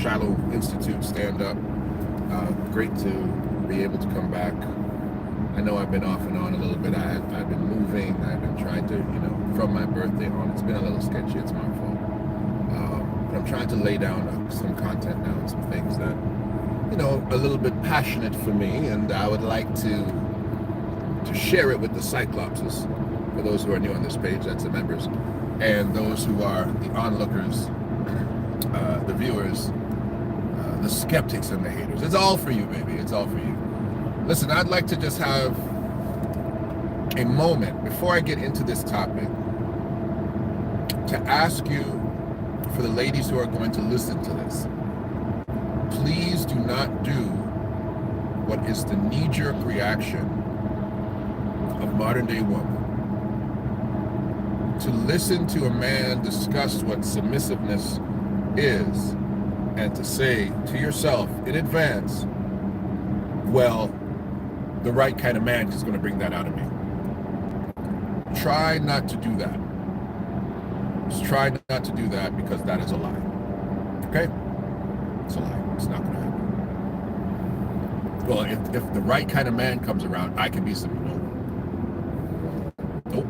Shallow Institute stand-up. Great to be able to come back. I know I've been off and on a little bit. I've been moving. I've been trying to, from my birthday on, it's been a little sketchy. It's my fault. But I'm trying to lay down some content now and some things that, a little bit passionate for me, and I would like to share it with the Cyclopses. For those who are new on this page, that's the members, and those who are the onlookers, the viewers, the skeptics and the haters. It's all for you, baby. It's all for you. Listen, I'd like to just have a moment before I get into this topic to ask you, for the ladies who are going to listen to this, please do not do what is the knee-jerk reaction of modern-day woman. To listen to a man discuss what submissiveness is and to say to yourself in advance, well, the right kind of man is going to bring that out of me. Try not to do that. Just try not to do that, because that is a lie. Okay? It's a lie. It's not going to happen. Well, if the right kind of man comes around, I can be some. Nope.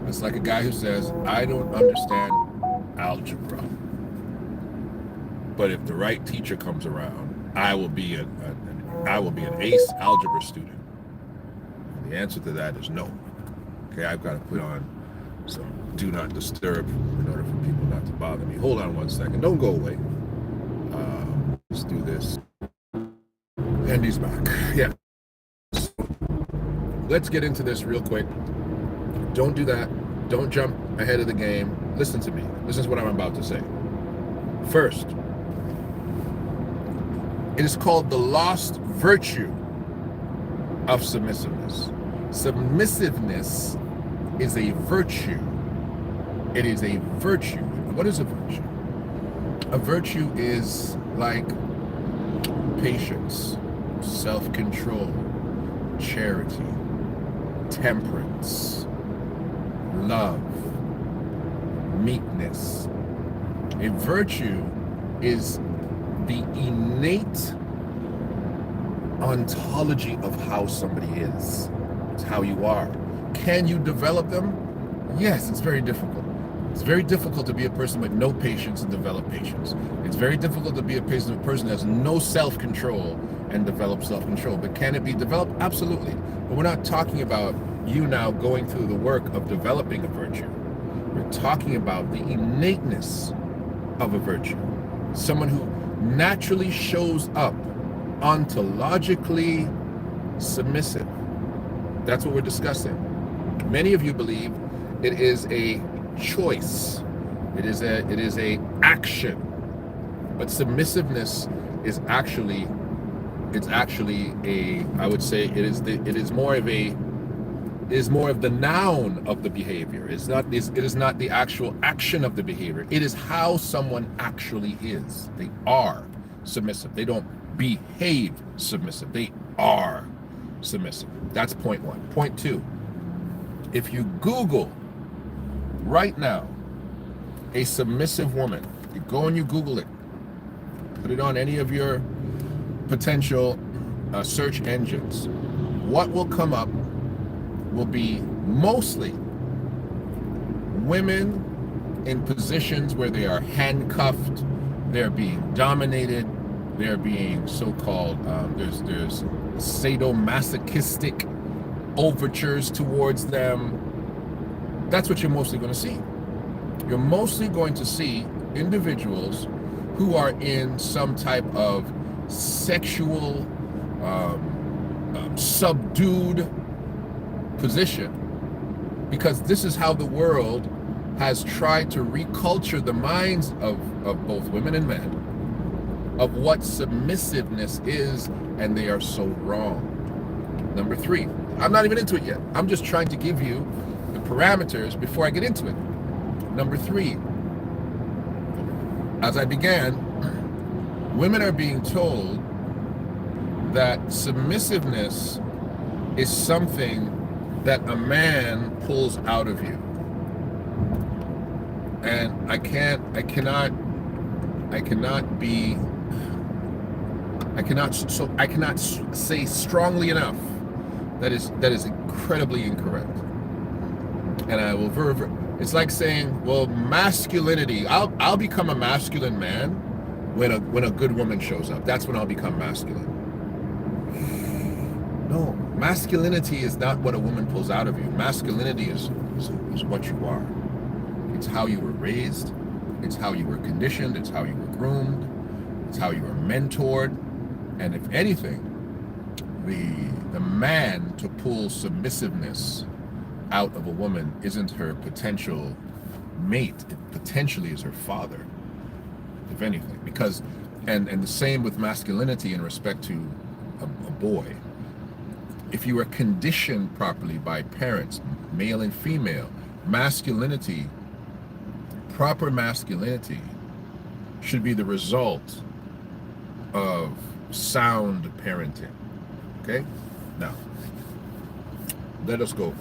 It's like a guy who says, I don't understand algebra, but if the right teacher comes around, I will be an ace algebra student. And the answer to that is no. Okay, I've got to put on some do not disturb in order for people not to bother me. Hold on one second. Don't go away. Let's do this. And he's back. Yeah. So, let's get into this real quick. Don't do that. Don't jump ahead of the game. Listen to me. Listen to what I'm about to say. First, it is called the lost virtue of submissiveness. Submissiveness is a virtue. It is a virtue. What is a virtue? A virtue is like patience, self-control, charity, temperance, love, meekness. A virtue is the innate ontology of how somebody is. It's how you are. Can you develop them? Yes, it's very difficult. It's very difficult to be a person with no patience and develop patience. It's very difficult to be a person that has no self-control and develop self-control. But can it be developed? Absolutely. But we're not talking about you now going through the work of developing a virtue. We're talking about the innateness of a virtue. Someone who naturally shows up ontologically submissive. That's what we're discussing. Many of you believe it is a choice. It is a action. But submissiveness is actually, I would say it is more of the noun of the behavior. It is not the actual action of the behavior. It is how someone actually is. They are submissive. They don't behave submissive. They are submissive. That's point one. Point two, if you Google right now a submissive woman, you go and you Google it, put it on any of your potential search engines, what will come up will be mostly women in positions where they are handcuffed, they're being dominated, they're being so-called, there's sadomasochistic overtures towards them. That's what you're mostly going to see. You're mostly going to see individuals who are in some type of sexual, subdued position, because this is how the world has tried to reculture the minds of both women and men of what submissiveness is, and they are so wrong. Number three, I'm not even into it yet. I'm just trying to give you the parameters before I get into it. Number three, as I began, women are being told that submissiveness is something that a man pulls out of you. And I cannot I cannot be, I cannot say strongly enough that is incredibly incorrect. And I will it's like saying, well, masculinity, I'll become a masculine man when a good woman shows up. That's when I'll become masculine. No, masculinity is not what a woman pulls out of you. Masculinity is what you are. It's how you were raised. It's how you were conditioned. It's how you were groomed. It's how you were mentored. And if anything, the man to pull submissiveness out of a woman isn't her potential mate. It potentially is her father, if anything. Because, and the same with masculinity in respect to a boy. If you are conditioned properly by parents, male and female, masculinity, proper masculinity should be the result of sound parenting. Okay? Now, let us go.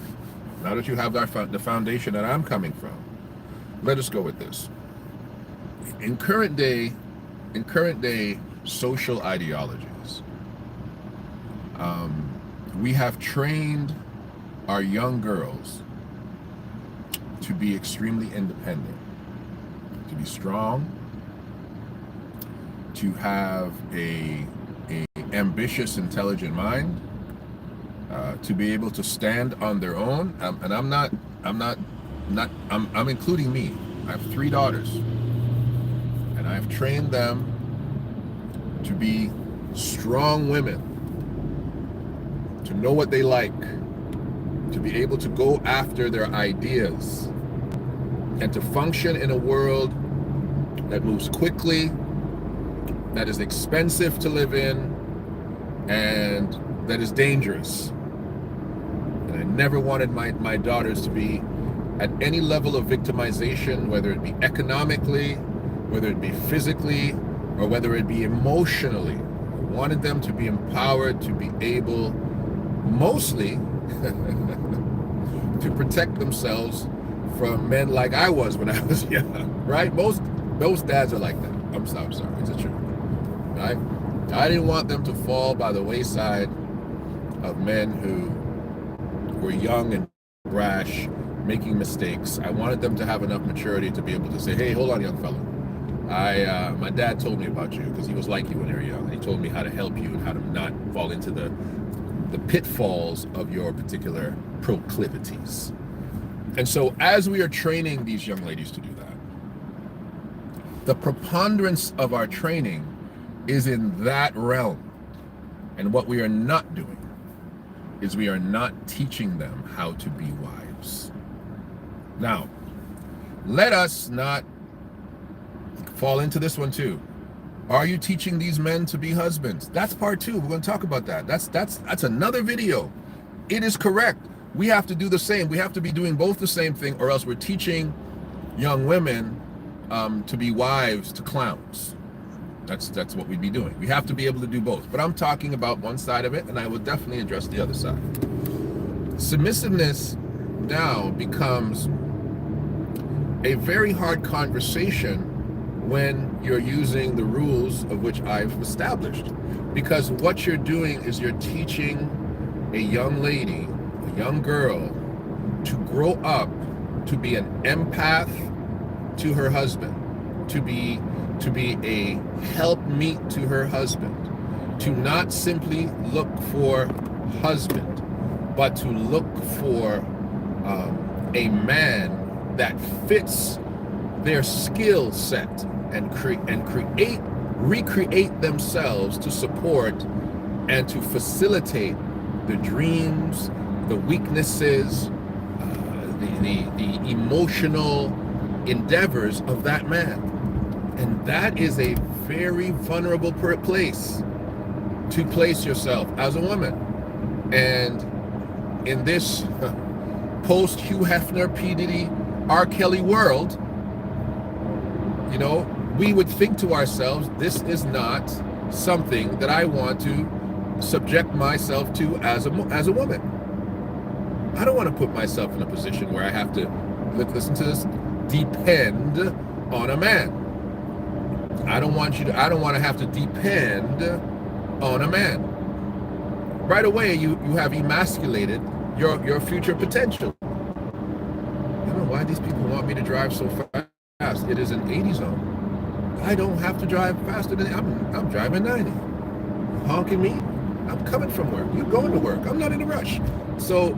Now that you have the foundation that I'm coming from, let us go with this. In current day social ideologies, we have trained our young girls to be extremely independent, to be strong, to have a ambitious, intelligent mind, to be able to stand on their own. And I'm including me. I have 3 daughters, and I've trained them to be strong women, to know what they like, to be able to go after their ideas, and to function in a world that moves quickly, that is expensive to live in, and that is dangerous. And I never wanted my daughters to be at any level of victimization, whether it be economically, whether it be physically, or whether it be emotionally. I wanted them to be empowered, to be able, mostly, to protect themselves from men like I was when I was young, right? Most dads are like that. I'm sorry, it's the truth, right? I didn't want them to fall by the wayside of men who were young and brash, making mistakes. I wanted them to have enough maturity to be able to say, hey, hold on, young fella. My dad told me about you because he was like you when you were young. He told me how to help you and how to not fall into the pitfalls of your particular proclivities. And so as we are training these young ladies to do that, the preponderance of our training is in that realm. And what we are not doing is we are not teaching them how to be wives. Now, let us not fall into this one too. Are you teaching these men to be husbands? That's part 2. We're going to talk about that. That's another video. It is correct. We have to do the same. We have to be doing both the same thing, or else we're teaching young women to be wives to clowns. That's what we'd be doing. We have to be able to do both. But I'm talking about one side of it, and I will definitely address the other side. Submissiveness now becomes a very hard conversation when you're using the rules of which I've established. Because what you're doing is you're teaching a young lady, a young girl, to grow up to be an empath to her husband, to be a helpmeet to her husband, to not simply look for husband, but to look for a man that fits their skill set and recreate themselves to support and to facilitate the dreams, the weaknesses, the emotional endeavors of that man. And that is a very vulnerable place to place yourself as a woman. And in this post Hugh Hefner, P. Diddy, R. Kelly world, you know, we would think to ourselves, this is not something that I want to subject myself to as a woman. I don't want to put myself in a position where I have to, listen to this, depend on a man. I don't want to have to depend on a man. Right away, you have emasculated your future potential. I don't know why these people want me to drive so fast. It is an 80 zone. I don't have to drive faster than I'm driving 90. Honking me, I'm coming from work. You're going to work. I'm not in a rush. So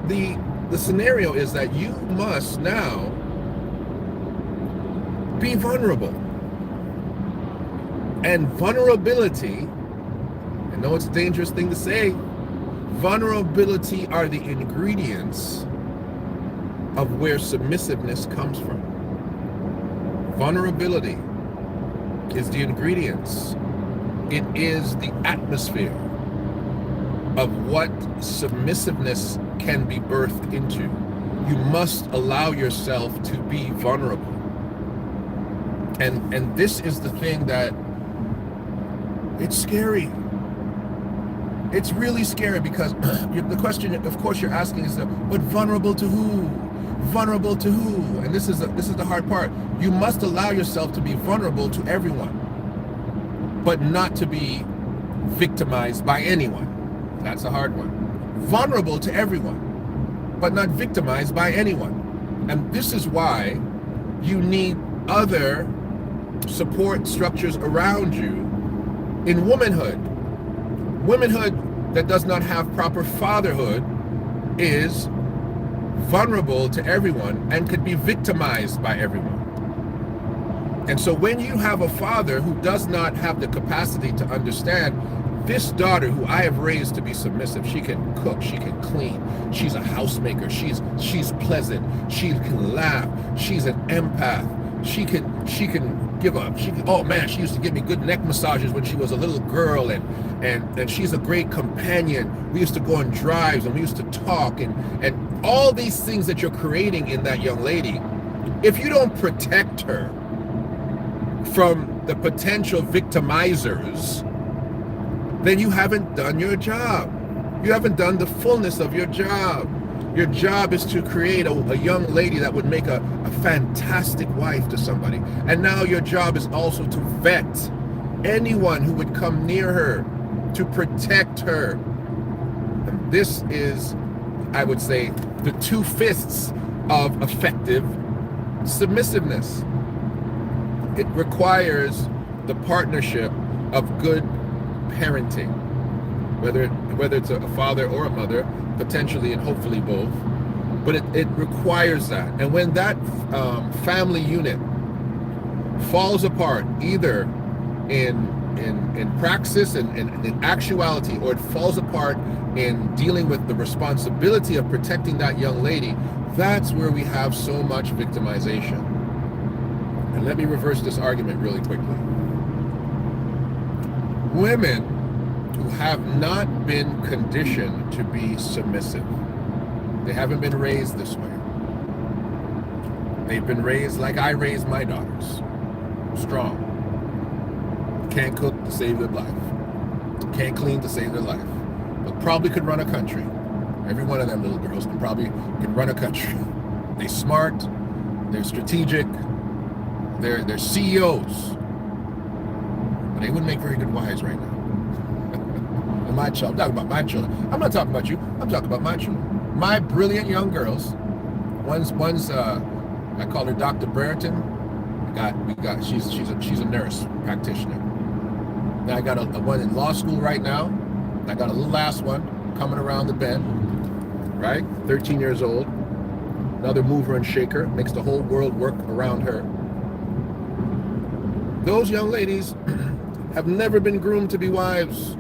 the scenario is that you must now be vulnerable. And vulnerability, I know it's a dangerous thing to say, vulnerability are the ingredients of where submissiveness comes from. Vulnerability is the ingredients. It is the atmosphere of what submissiveness can be birthed into. You must allow yourself to be vulnerable. And this is the thing that it's scary. It's really scary because the question, of course, you're asking is, but vulnerable to who? Vulnerable to who? And this is the hard part. You must allow yourself to be vulnerable to everyone, but not to be victimized by anyone. That's a hard one. Vulnerable to everyone, but not victimized by anyone. And this is why you need other support structures around you in womanhood. Womanhood that does not have proper fatherhood is vulnerable to everyone and could be victimized by everyone. And so when you have a father who does not have the capacity to understand, this daughter who I have raised to be submissive, she can cook, she can clean, she's a housemaker, she's pleasant, she can laugh, she's an empath, she can give up. Oh man, she used to give me good neck massages when she was a little girl, and she's a great companion. We used to go on drives and we used to talk, and all these things that you're creating in that young lady, if you don't protect her from the potential victimizers, then you haven't done your job. You haven't done the fullness of your job. Your job is to create a young lady that would make a fantastic wife to somebody. And now your job is also to vet anyone who would come near her, to protect her. And this is, I would say, the two fists of effective submissiveness. It requires the partnership of good parenting, whether it's a father or a mother, potentially and hopefully both, but it requires that. And when that family unit falls apart, either in praxis and in actuality, or it falls apart in dealing with the responsibility of protecting that young lady, that's where we have so much victimization. And let me reverse this argument really quickly. Women who have not been conditioned to be submissive, they haven't been raised this way. They've been raised like I raised my daughters. Strong. Can't cook to save their life. Can't clean to save their life. But probably could run a country. Every one of them little girls can run a country. They're smart. They're strategic. They're CEOs. But they wouldn't make very good wives right now. My child. I'm talking about my children. I'm not talking about you. I'm talking about my children. My brilliant young girls. One's I call her Dr. Brereton. She's a nurse practitioner. Now I got a one in law school right now. I got a little last one coming around the bend, right? 13 years old. Another mover and shaker, makes the whole world work around her. Those young ladies have never been groomed to be wives.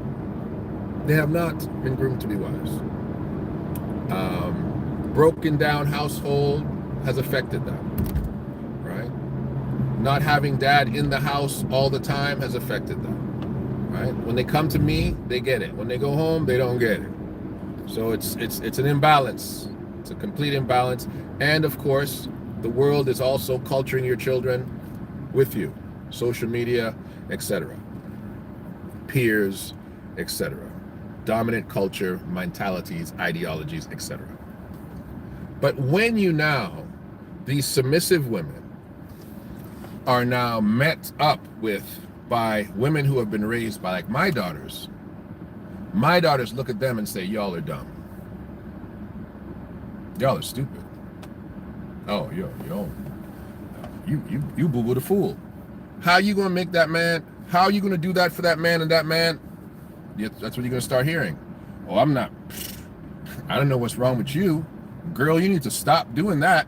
They have not been groomed to be wives. Broken down household has affected them, right? Not having dad in the house all the time has affected them, right? When they come to me, they get it. When they go home, they don't get it. So it's an imbalance. It's a complete imbalance. And of course, the world is also culturing your children with you. Social media, etc. Peers, etc. Dominant culture, mentalities, ideologies, etc. But when you now, these submissive women, are now met up with by women who have been raised by, like, my daughters. My daughters look at them and say, y'all are dumb. Y'all are stupid. Oh, you boo-boo the fool. How you gonna make that man? How are you gonna do that for that man and that man? That's what you're gonna start hearing. Oh, I don't know what's wrong with you. Girl, you need to stop doing that.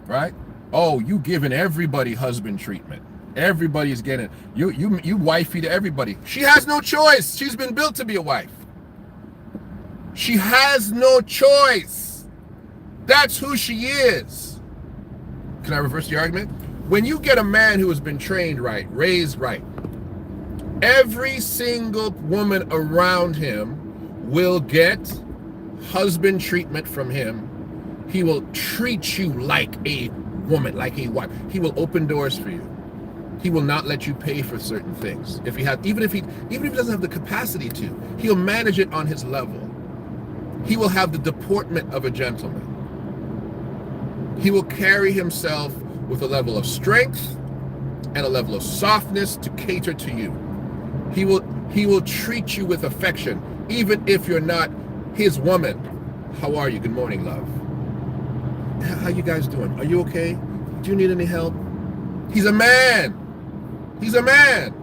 Right? Oh, you giving everybody husband treatment. Everybody's getting you wifey to everybody. She has no choice. She's been built to be a wife. She has no choice. That's who she is. Can I reverse the argument? When you get a man who has been trained right, raised right, every single woman around him will get husband treatment from him. He will treat you like a woman, like a wife. He will open doors for you. He will not let you pay for certain things. Even if he doesn't have the capacity to, he'll manage it on his level. He will have the deportment of a gentleman. He will carry himself with a level of strength and a level of softness to cater to you. He will treat you with affection, even if you're not his woman. How are you? Good morning, love. How you guys doing? Are you okay? Do you need any help? He's a man. He's a man.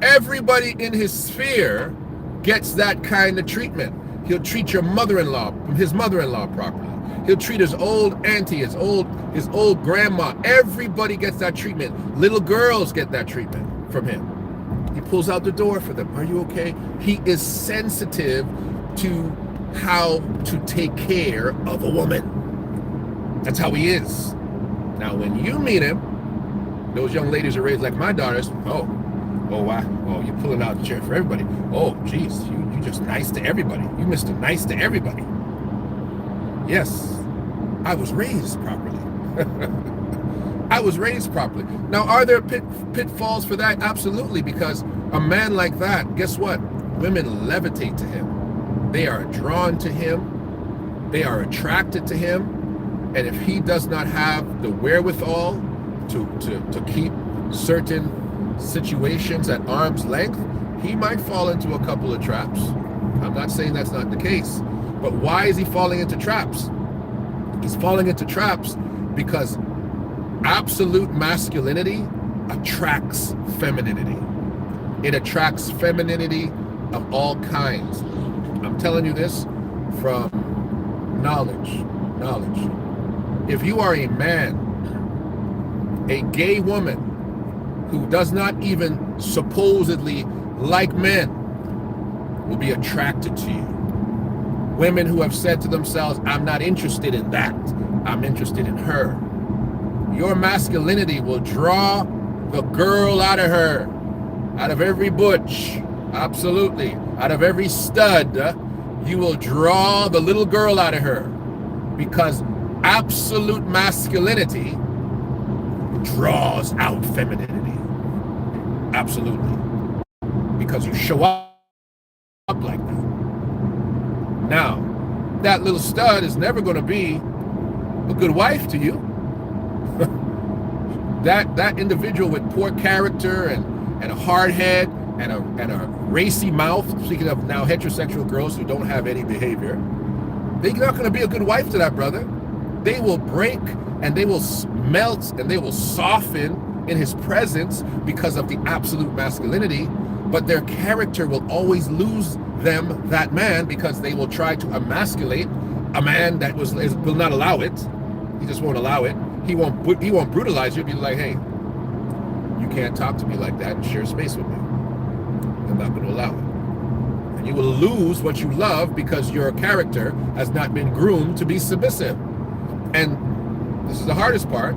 Everybody in his sphere gets that kind of treatment. He'll treat your mother-in-law, his mother-in-law properly. He'll treat his old auntie, his old grandma. Everybody gets that treatment. Little girls get that treatment from him. He pulls out the door for them. Are you okay? He is sensitive to how to take care of a woman. That's how he is. Now, when you meet him, those young ladies are raised like my daughters. Oh, wow. Oh, you're pulling out the chair for everybody. Oh, geez, you just nice to everybody. You Mr. Nice to everybody. Yes, I was raised properly. I was raised properly. Now, are there pitfalls for that? Absolutely, because a man like that, guess what? Women levitate to him. They are drawn to him. They are attracted to him. And if he does not have the wherewithal to keep certain situations at arm's length, he might fall into a couple of traps. I'm not saying that's not the case. But why is he falling into traps? He's falling into traps because absolute masculinity attracts femininity. It attracts femininity of all kinds. I'm telling you this from knowledge. If you are a man, a gay woman who does not even supposedly like men will be attracted to you. Women who have said to themselves, I'm not interested in that. I'm interested in her. Your masculinity will draw the girl out of her, out of every butch, absolutely, out of every stud. You will draw the little girl out of her because absolute masculinity draws out femininity. Absolutely. Because you show up like that. Now, that little stud is never going to be a good wife to you. that individual with poor character and a hard head and a racy mouth, speaking of now heterosexual girls who don't have any behavior, they're not going to be a good wife to that brother. They will break and they will melt and they will soften in his presence because of the absolute masculinity, but their character will always lose them that man because they will try to emasculate a man that will not allow it. He just won't allow it. He won't brutalize you. He'll be like, hey, you can't talk to me like that and share space with me. I'm not going to allow it. And you will lose what you love because your character has not been groomed to be submissive. And this is the hardest part.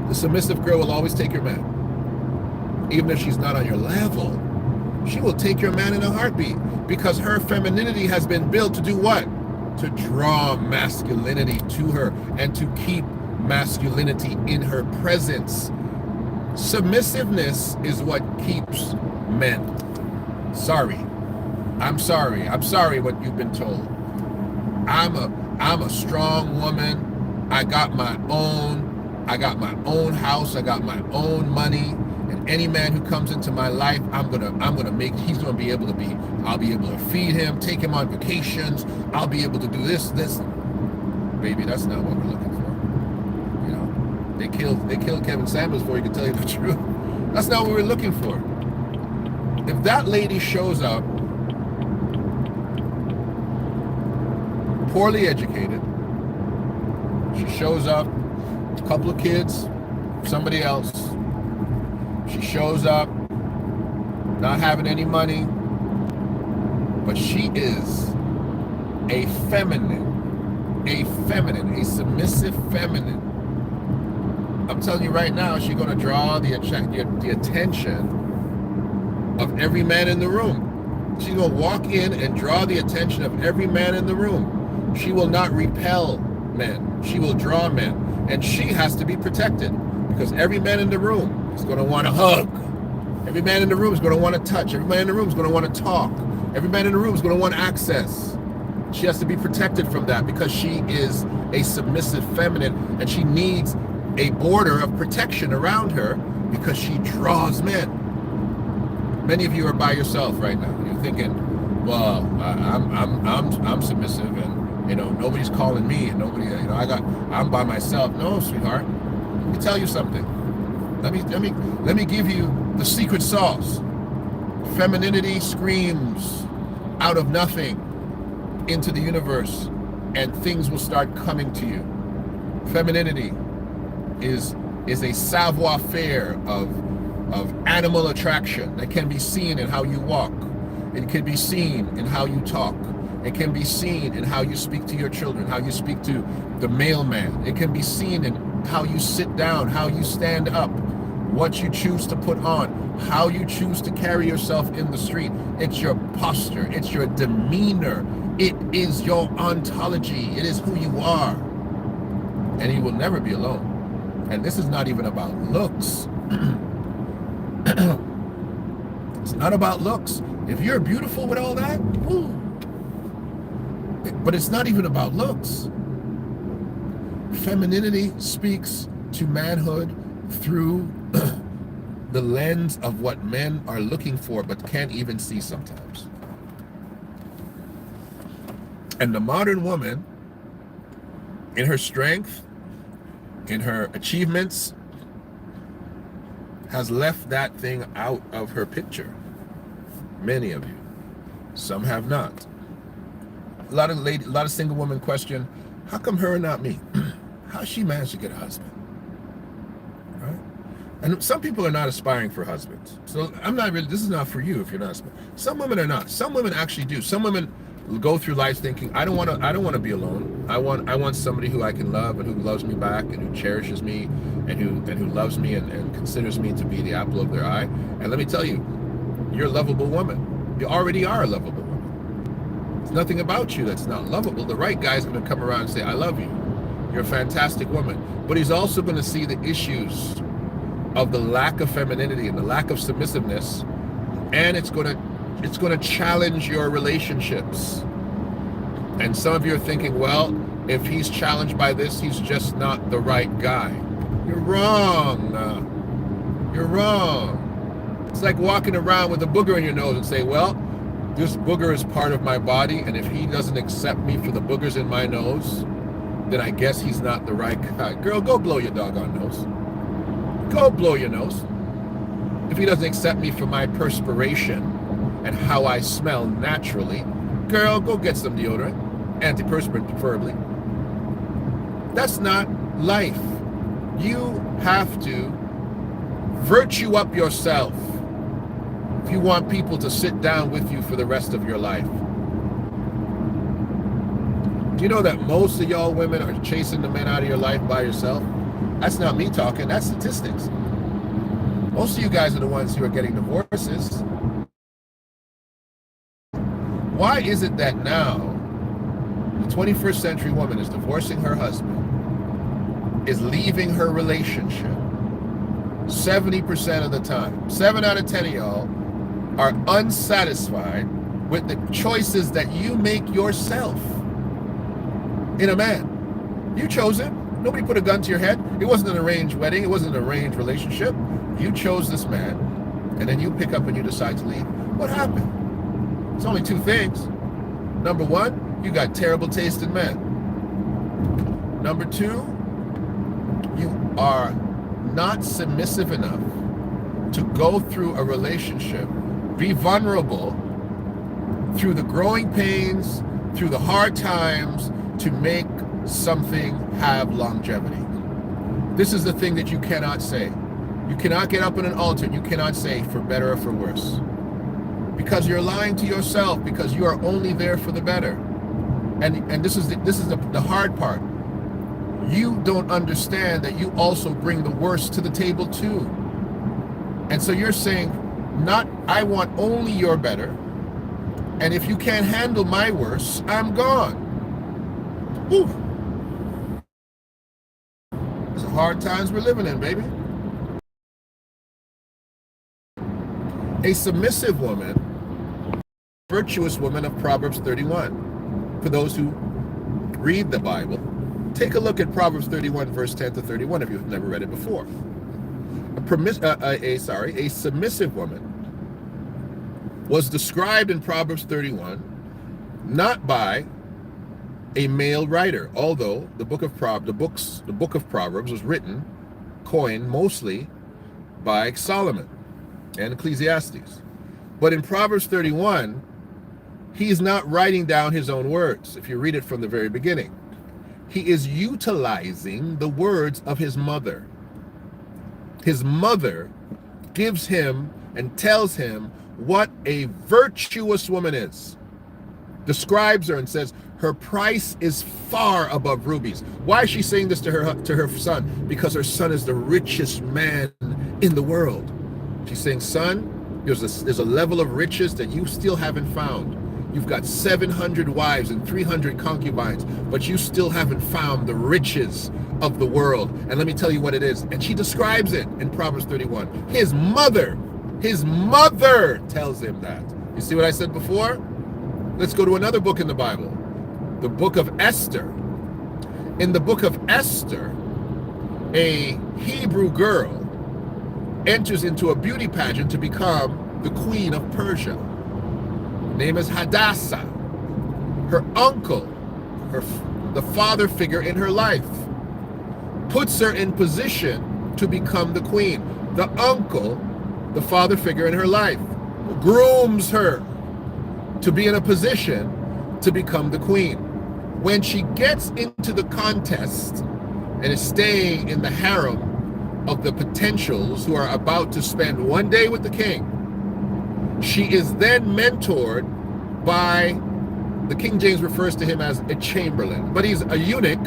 The submissive girl will always take your man. Even if she's not on your level, she will take your man in a heartbeat because her femininity has been built to do what? To draw masculinity to her and to keep masculinity in her presence. Submissiveness is what keeps men. Sorry. I'm sorry what you've been told. I'm a strong woman. I got my own I got my own house. I got my own money. And any man who comes into my life, he's gonna be able to be, I'll be able to feed him, take him on vacations. I'll be able to do this. Baby, that's not what we're looking for. You know, they killed Kevin Samuels before he could tell you the truth. That's not what we're looking for. If that lady shows up poorly educated, she shows up, a couple of kids, somebody else, she shows up not having any money, but she is a submissive feminine. I'm telling you right now, she's going to draw the attention of every man in the room. She's going to walk in and draw the attention of every man in the room. She will not repel men. She will draw men. And she has to be protected because every man in the room is going to want to hug. Every man in the room is going to want to touch. Every man in the room is going to want to talk. Every man in the room is going to want access. She has to be protected from that because she is a submissive feminine and she needs a border of protection around her because she draws men. Many of you are by yourself right now. You're thinking, well, I'm submissive and nobody's calling me and nobody, I'm by myself. No, sweetheart. Let me tell you something. Let me give you the secret sauce. Femininity screams out of nothing into the universe and things will start coming to you. Femininity is a savoir-faire of animal attraction that can be seen in how you walk. It can be seen in how you talk. It can be seen in how you speak to your children, how you speak to the mailman. It can be seen in how you sit down, how you stand up, what you choose to put on, how you choose to carry yourself in the street. It's your posture. It's your demeanor. It is your ontology. It is who you are. And you will never be alone. And this is not even about looks. It's not about looks. If you're beautiful with all that, woo. But it's not even about looks. Femininity speaks to manhood through the lens of what men are looking for but can't even see sometimes. And the modern woman, in her strength, in her achievements, has left that thing out of her picture. Many of you. Some have not. A lot of single women question, how come her and not me? How she managed to get a husband? Right? And some people are not aspiring for husbands. So this is not for you if you're not aspiring. Some women are not. Some women actually do. Some women go through life thinking, I don't want to be alone. I want somebody who I can love and who loves me back and who cherishes me and who loves me and considers me to be the apple of their eye. And let me tell you, you're a lovable woman. You already are a lovable woman. There's nothing about you that's not lovable. The right guy's going to come around and say, I love you. You're a fantastic woman. But he's also going to see the issues of the lack of femininity and the lack of submissiveness, and it's going to challenge your relationships. And some of you are thinking, well, if he's challenged by this, he's just not the right guy. You're wrong. You're wrong. It's like walking around with a booger in your nose and say, well, this booger is part of my body, and if he doesn't accept me for the boogers in my nose, then I guess he's not the right guy. Girl, go blow your doggone nose. Go blow your nose. If he doesn't accept me for my perspiration and how I smell naturally, girl, go get some deodorant, antiperspirant preferably. That's not life. You have to virtue up yourself if you want people to sit down with you for the rest of your life. Do you know that most of y'all women are chasing the men out of your life by yourself? That's not me talking, that's statistics. Most of you guys are the ones who are getting divorces. Why is it that now the 21st century woman is divorcing her husband, is leaving her relationship 70% of the time? 7 out of 10 of y'all are unsatisfied with the choices that you make yourself in a man. You chose him. Nobody put a gun to your head. It wasn't an arranged wedding. It wasn't an arranged relationship. You chose this man, and then you pick up and you decide to leave. What happened? It's only two things. Number one, you got terrible taste in men. Number two, you are not submissive enough to go through a relationship, be vulnerable through the growing pains, through the hard times, to make something have longevity. This is the thing that you cannot say. You cannot get up on an altar and you cannot say for better or for worse. Because you're lying to yourself, because you are only there for the better. And this is the hard part. You don't understand that you also bring the worst to the table too. And so you're saying, not I want only your better, and if you can't handle my worst, I'm gone. Whew. It's hard times we're living in, baby. A submissive woman, virtuous woman of Proverbs 31. For those who read the Bible, take a look at Proverbs 31, verse 10 to 31 if you've never read it before. A submissive woman was described in Proverbs 31 not by a male writer, although the book of Proverbs was coined mostly by Solomon and Ecclesiastes. But in Proverbs 31, he is not writing down his own words. If you read it from the very beginning, he is utilizing the words of his mother. His mother gives him and tells him what a virtuous woman is, describes her and says her price is far above rubies. Why is she saying this to her son? Because her son is the richest man in the world. She's saying, son, there's a level of riches that you still haven't found. You've got 700 wives and 300 concubines, but you still haven't found the riches of the world. And let me tell you what it is. And she describes it in Proverbs 31. His mother tells him that. You see what I said before? Let's go to another book in the Bible, the book of Esther. In the book of Esther, a Hebrew girl enters into a beauty pageant to become the queen of Persia. Her name is Hadassah. Her uncle, the father figure in her life, puts her in position to become the queen. The uncle, the father figure in her life, grooms her to be in a position to become the queen. When she gets into the contest and is staying in the harem of the potentials who are about to spend one day with the king, she is then mentored by, the King James refers to him as a chamberlain, but he's a eunuch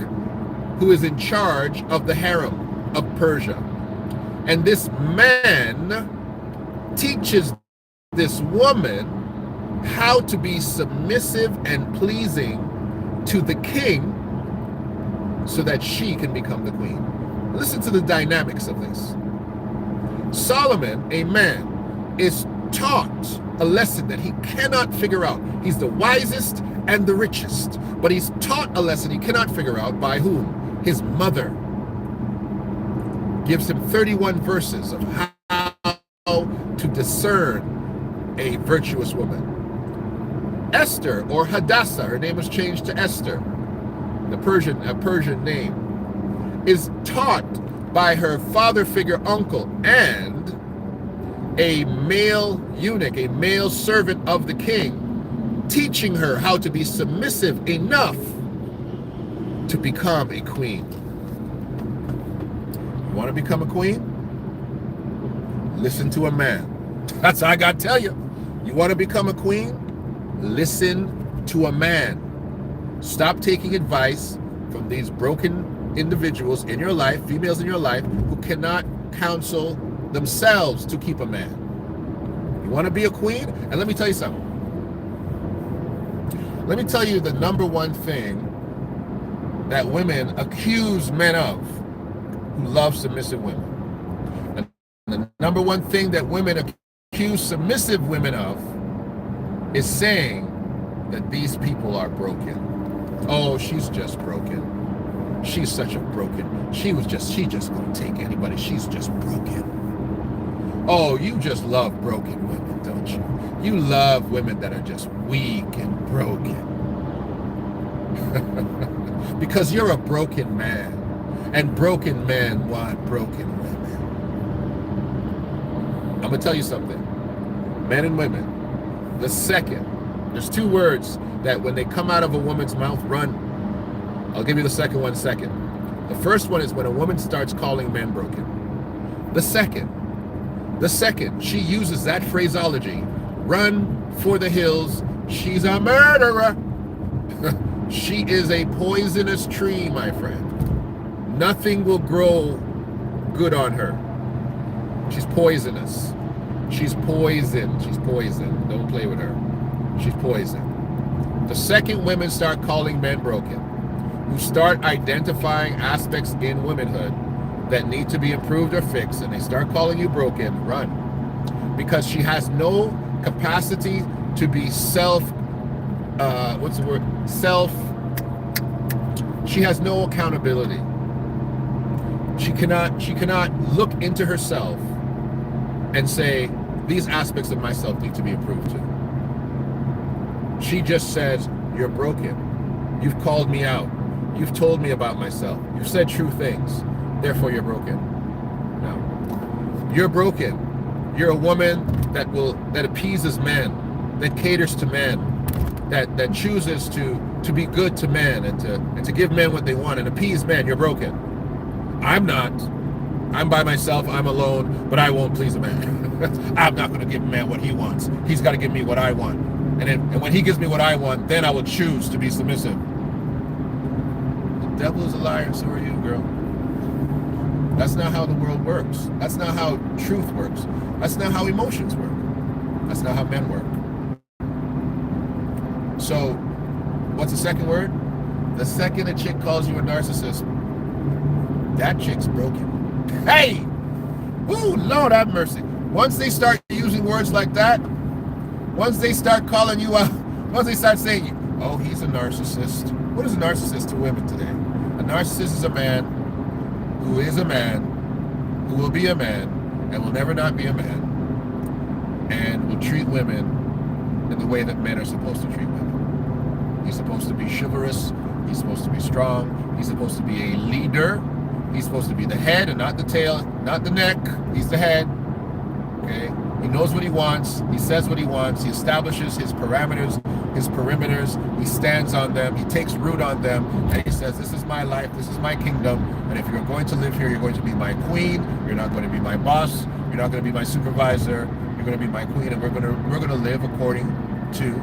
who is in charge of the harem of Persia. And this man teaches this woman how to be submissive and pleasing to the king so that she can become the queen. Listen to the dynamics of this. Solomon, a man, is taught a lesson that he cannot figure out. He's the wisest and the richest, but he's taught a lesson he cannot figure out by whom? His mother. Gives him 31 verses of how to discern a virtuous woman. Esther, or Hadassah, her name was changed to Esther, a Persian name, is taught by her father figure uncle and a male eunuch, a male servant of the king, teaching her how to be submissive enough to become a queen. You want to become a queen? Listen to a man. That's all I got to tell you. You want to become a queen? Listen to a man. Stop taking advice from these broken individuals in your life, females in your life, who cannot counsel themselves to keep a man. You want to be a queen? And let me tell you something. Let me tell you the number one thing that women accuse men of who love submissive women. And the number one thing that women accuse submissive women of is saying that these people are broken. Oh, she's just broken. She's such a broken. She just gonna take anybody. She's just broken. Oh, you just love broken women, don't you? You love women that are just weak and broken. Because you're a broken man. And broken men want broken women. I'm going to tell you something. Men and women, there's two words that when they come out of a woman's mouth, run. I'll give you the second one second. The first one is when a woman starts calling men broken. The second, she uses that phraseology, run for the hills, she's a murderer. She is a poisonous tree, my friend. Nothing will grow good on her. She's poisonous. She's poison. She's poison. Don't play with her. She's poison. The second women start calling men broken, who start identifying aspects in womanhood that need to be improved or fixed, and they start calling you broken, run. Because she has no capacity to be she has no accountability. She cannot look into herself and say, these aspects of myself need to be improved to. She just says, you're broken. You've called me out. You've told me about myself. You've said true things. Therefore, you're broken. No. You're broken. You're a woman that appeases men, that caters to men, that chooses to be good to men and to give men what they want and appease men. You're broken. I'm not. I'm by myself. I'm alone, but I won't please a man. I'm not going to give a man what he wants. He's got to give me what I want. And when he gives me what I want, then I will choose to be submissive. The devil is a liar, and so are you, girl. That's not how the world works. That's not how truth works. That's not how emotions work. That's not how men work. So, what's the second word? The second a chick calls you a narcissist, that chick's broken. Hey! Ooh, Lord have mercy. Once they start using words like that, once they start calling you out, once they start saying, oh, he's a narcissist. What is a narcissist to women today? A narcissist is a man who is a man, who will be a man, and will never not be a man, and will treat women in the way that men are supposed to treat women. He's supposed to be chivalrous. He's supposed to be strong. He's supposed to be a leader. He's supposed to be the head and not the tail, not the neck. He's the head. Okay? He knows what he wants. He says what he wants. He establishes his parameters, his perimeters. He stands on them. He takes root on them. And he says, this is my life. This is my kingdom. And if you're going to live here, you're going to be my queen. You're not going to be my boss. You're not going to be my supervisor. You're going to be my queen. And we're going to live according to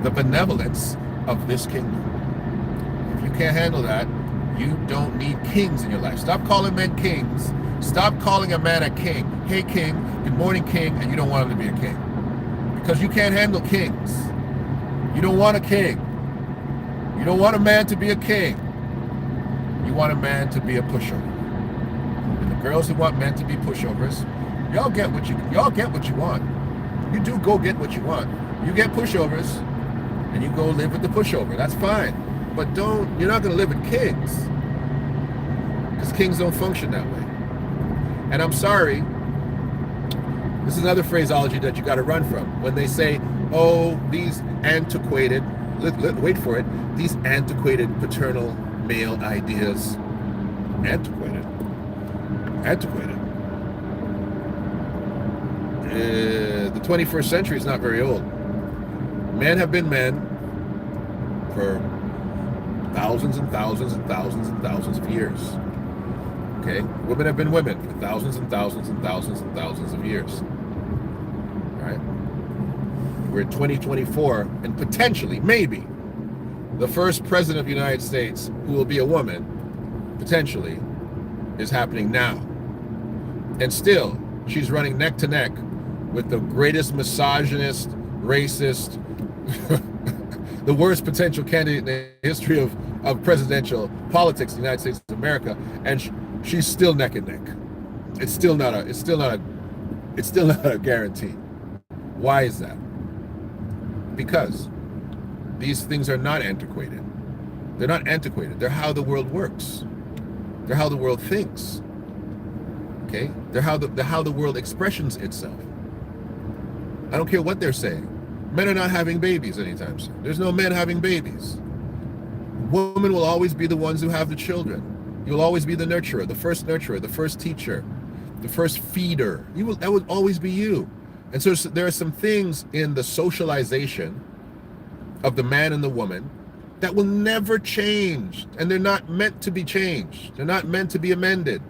the benevolence of this kingdom. If you can't handle that, you don't need kings in your life. Stop calling men kings. Stop calling a man a king. Hey, king. Good morning, king. And you don't want him to be a king. Because you can't handle kings. You don't want a king. You don't want a man to be a king. You want a man to be a pushover. And the girls who want men to be pushovers, y'all get what you want. You do go get what you want. You get pushovers, and you go live with the pushover. That's fine. But you're not going to live with kings. Because kings don't function that way. And I'm sorry, this is another phraseology that you got to run from. When they say, oh, these antiquated, wait for it, these antiquated paternal male ideas. Antiquated. The 21st century is not very old. Men have been men for thousands and thousands and thousands and thousands of years. Okay? Women have been women for thousands and thousands and thousands and thousands of years. All right? We're in 2024, and potentially, maybe, the first president of the United States who will be a woman, potentially, is happening now. And still, she's running neck to neck with the greatest misogynist, racist, the worst potential candidate in the history of presidential politics in the United States of America, and she's still neck and neck. It's still not a guarantee. Why is that? Because these things are not antiquated. They're not antiquated. They're how the world works. They're how the world thinks. Okay? They're how the world expressions itself. I don't care what they're saying. Men are not having babies anytime soon. There's no men having babies. Women will always be the ones who have the children. You'll always be the nurturer, the first teacher, the first feeder. That would always be you. And so there are some things in the socialization of the man and the woman that will never change, and they're not meant to be changed. They're not meant to be amended.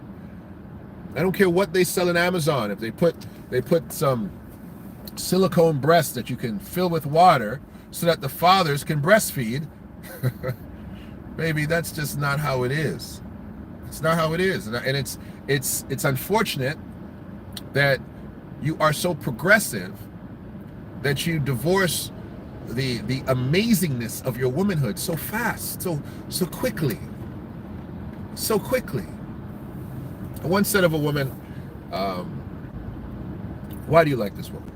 I don't care what they sell in Amazon. If they put some silicone breasts that you can fill with water so that the fathers can breastfeed, baby, that's just not how it is. It's not how it is, and it's unfortunate that you are so progressive that you divorce the amazingness of your womanhood so fast, so quickly. I once said of a woman, why do you like this woman?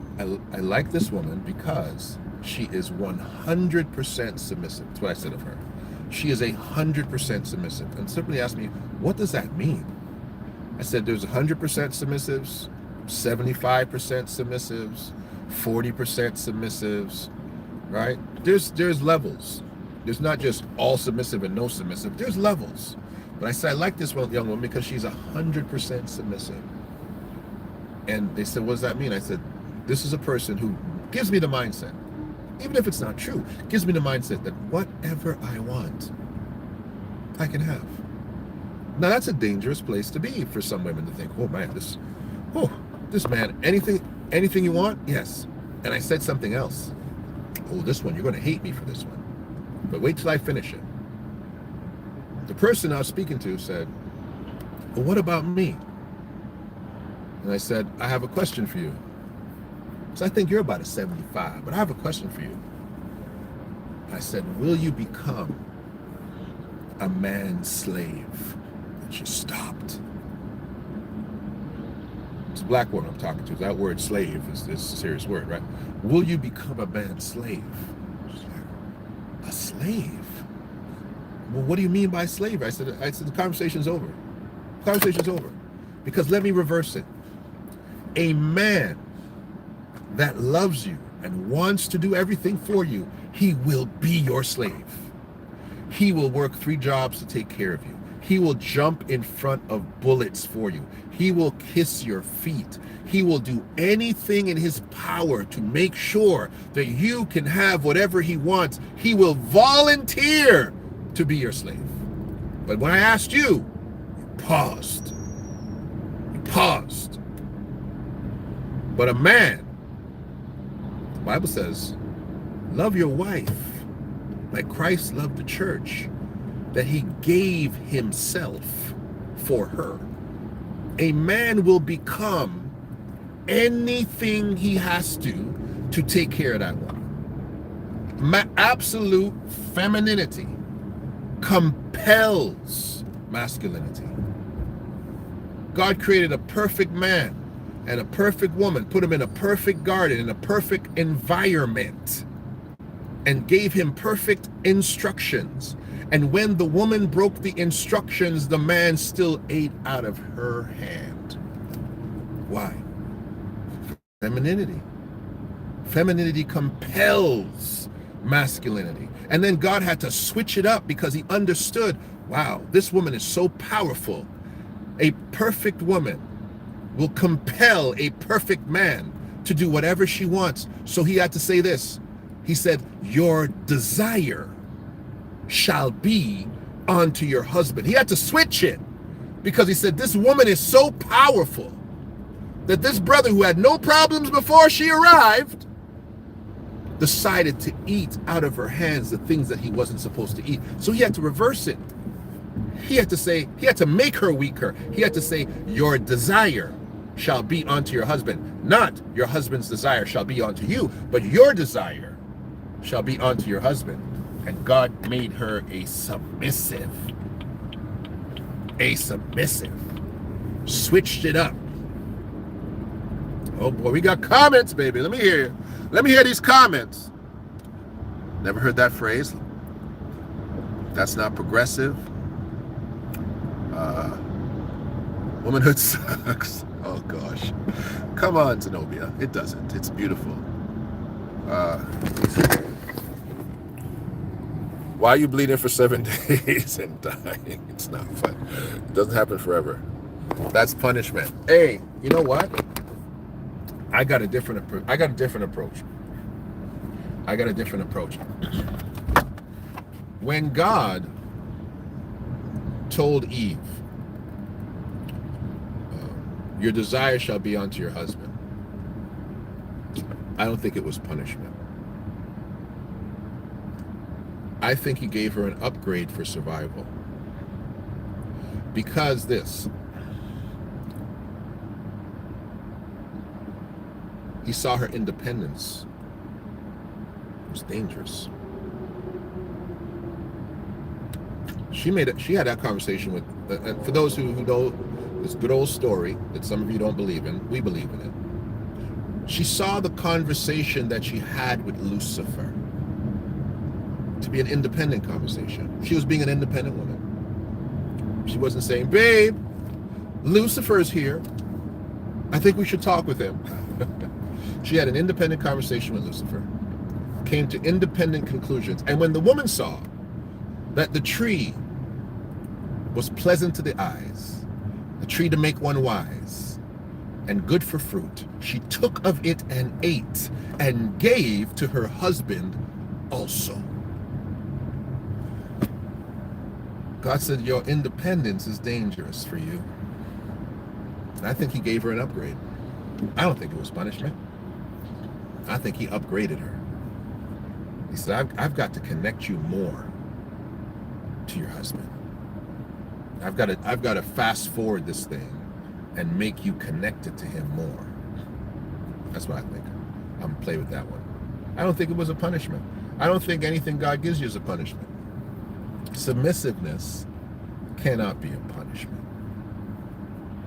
I like this woman because she is 100% submissive. That's what I said of her. She is 100% submissive. And simply asked me, what does that mean? I said there's 100% submissives, 75% submissives, 40% submissives, right? There's levels. There's not just all submissive and no submissive. There's levels. But I said I like this young woman because she's 100% submissive. And they said, what does that mean? I said, this is a person who gives me the mindset, even if it's not true, gives me the mindset that whatever I want, I can have. Now that's a dangerous place to be for some women to think, oh man, this man, anything you want? Yes. And I said something else. Oh, this one, you're going to hate me for this one. But wait till I finish it. The person I was speaking to said, well, what about me? And I said, I have a question for you. So I think you're about a 75, but I have a question for you. I said, will you become a man's slave? And she stopped. It's a black woman I'm talking to. That word slave is a serious word, right? Will you become a man's slave? She's like, a slave? Well, what do you mean by slave? I said the conversation's over. Conversation's over. Because let me reverse it. A man that loves you and wants to do everything for you, he will be your slave. He will work 3 jobs to take care of you. He will jump in front of bullets for you. He will kiss your feet. He will do anything in his power to make sure that you can have whatever he wants. He will volunteer to be your slave. But when I asked you, you paused. You paused. But a man, the Bible says, love your wife like Christ loved the church, that he gave himself for her. A man will become anything he has to take care of that woman. Absolute femininity compels masculinity. God created a perfect man and a perfect woman, put him in a perfect garden, in a perfect environment, and gave him perfect instructions. And when the woman broke the instructions, the man still ate out of her hand. Why? Femininity. Femininity compels masculinity. And then God had to switch it up because he understood, wow, this woman is so powerful. A perfect woman will compel a perfect man to do whatever she wants. So he had to say this. He said, your desire shall be unto your husband. He had to switch it because he said, this woman is so powerful that this brother who had no problems before she arrived decided to eat out of her hands the things that he wasn't supposed to eat. So he had to reverse it. He had to make her weaker. He had to say, your desire shall be unto your husband. Not your husband's desire shall be unto you, but your desire shall be unto your husband. And God made her a submissive. A submissive. Switched it up. Oh boy, we got comments, baby. Let me hear you. Let me hear these comments. Never heard that phrase. That's not progressive. Uh, womanhood sucks. Oh gosh. Come on, Zenobia. It doesn't. It's beautiful. Why are you bleeding for 7 days and dying? It's not fun. It doesn't happen forever. That's punishment. Hey, you know what? I got a different approach. I got a different approach. When God told Eve, your desire shall be unto your husband, I don't think it was punishment. I think he gave her an upgrade for survival. Because he saw her independence. It was dangerous. She had that conversation with, for those who know this good old story that some of you don't believe in, we believe in it. She saw the conversation that she had with Lucifer to be an independent conversation. She was being an independent woman. She wasn't saying, babe, Lucifer's here. I think we should talk with him. She had an independent conversation with Lucifer, came to independent conclusions. And when the woman saw that the tree was pleasant to the eyes, a tree to make one wise, and good for fruit, she took of it and ate, and gave to her husband also. God said, your independence is dangerous for you. And I think he gave her an upgrade. I don't think it was punishment. I think he upgraded her. He said, I've got to connect you more to your husband. I've got to fast forward this thing and make you connected to him more. That's what I think. I'm going to play with that one. I don't think it was a punishment. I don't think anything God gives you is a punishment. Submissiveness cannot be a punishment.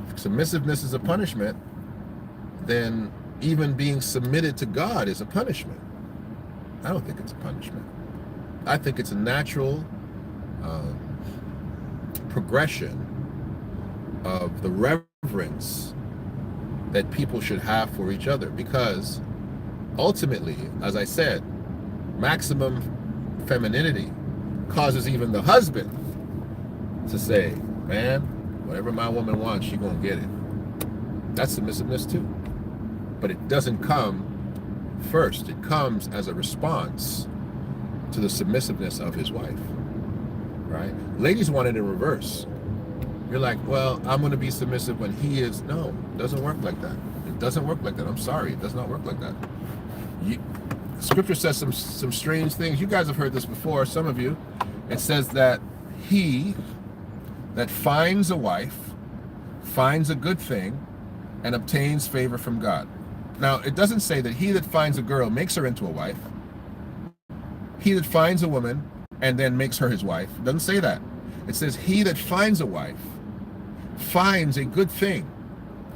If submissiveness is a punishment, then even being submitted to God is a punishment. I don't think it's a punishment. I think it's a natural progression of the reverence that people should have for each other, because ultimately, as I said, maximum femininity causes even the husband to say, man, whatever my woman wants, she gonna get it. That's submissiveness too. But it doesn't come first. It comes as a response to the submissiveness of his wife, right? Ladies want it in reverse. You're like, well, I'm going to be submissive when he is. No, it doesn't work like that. It doesn't work like that. I'm sorry. It does not work like that. Scripture says some strange things. You guys have heard this before, some of you. It says that he that finds a wife finds a good thing and obtains favor from God. Now, it doesn't say that he that finds a girl makes her into a wife. He that finds a woman and then makes her his wife. It doesn't say that. It says he that finds a wife finds a good thing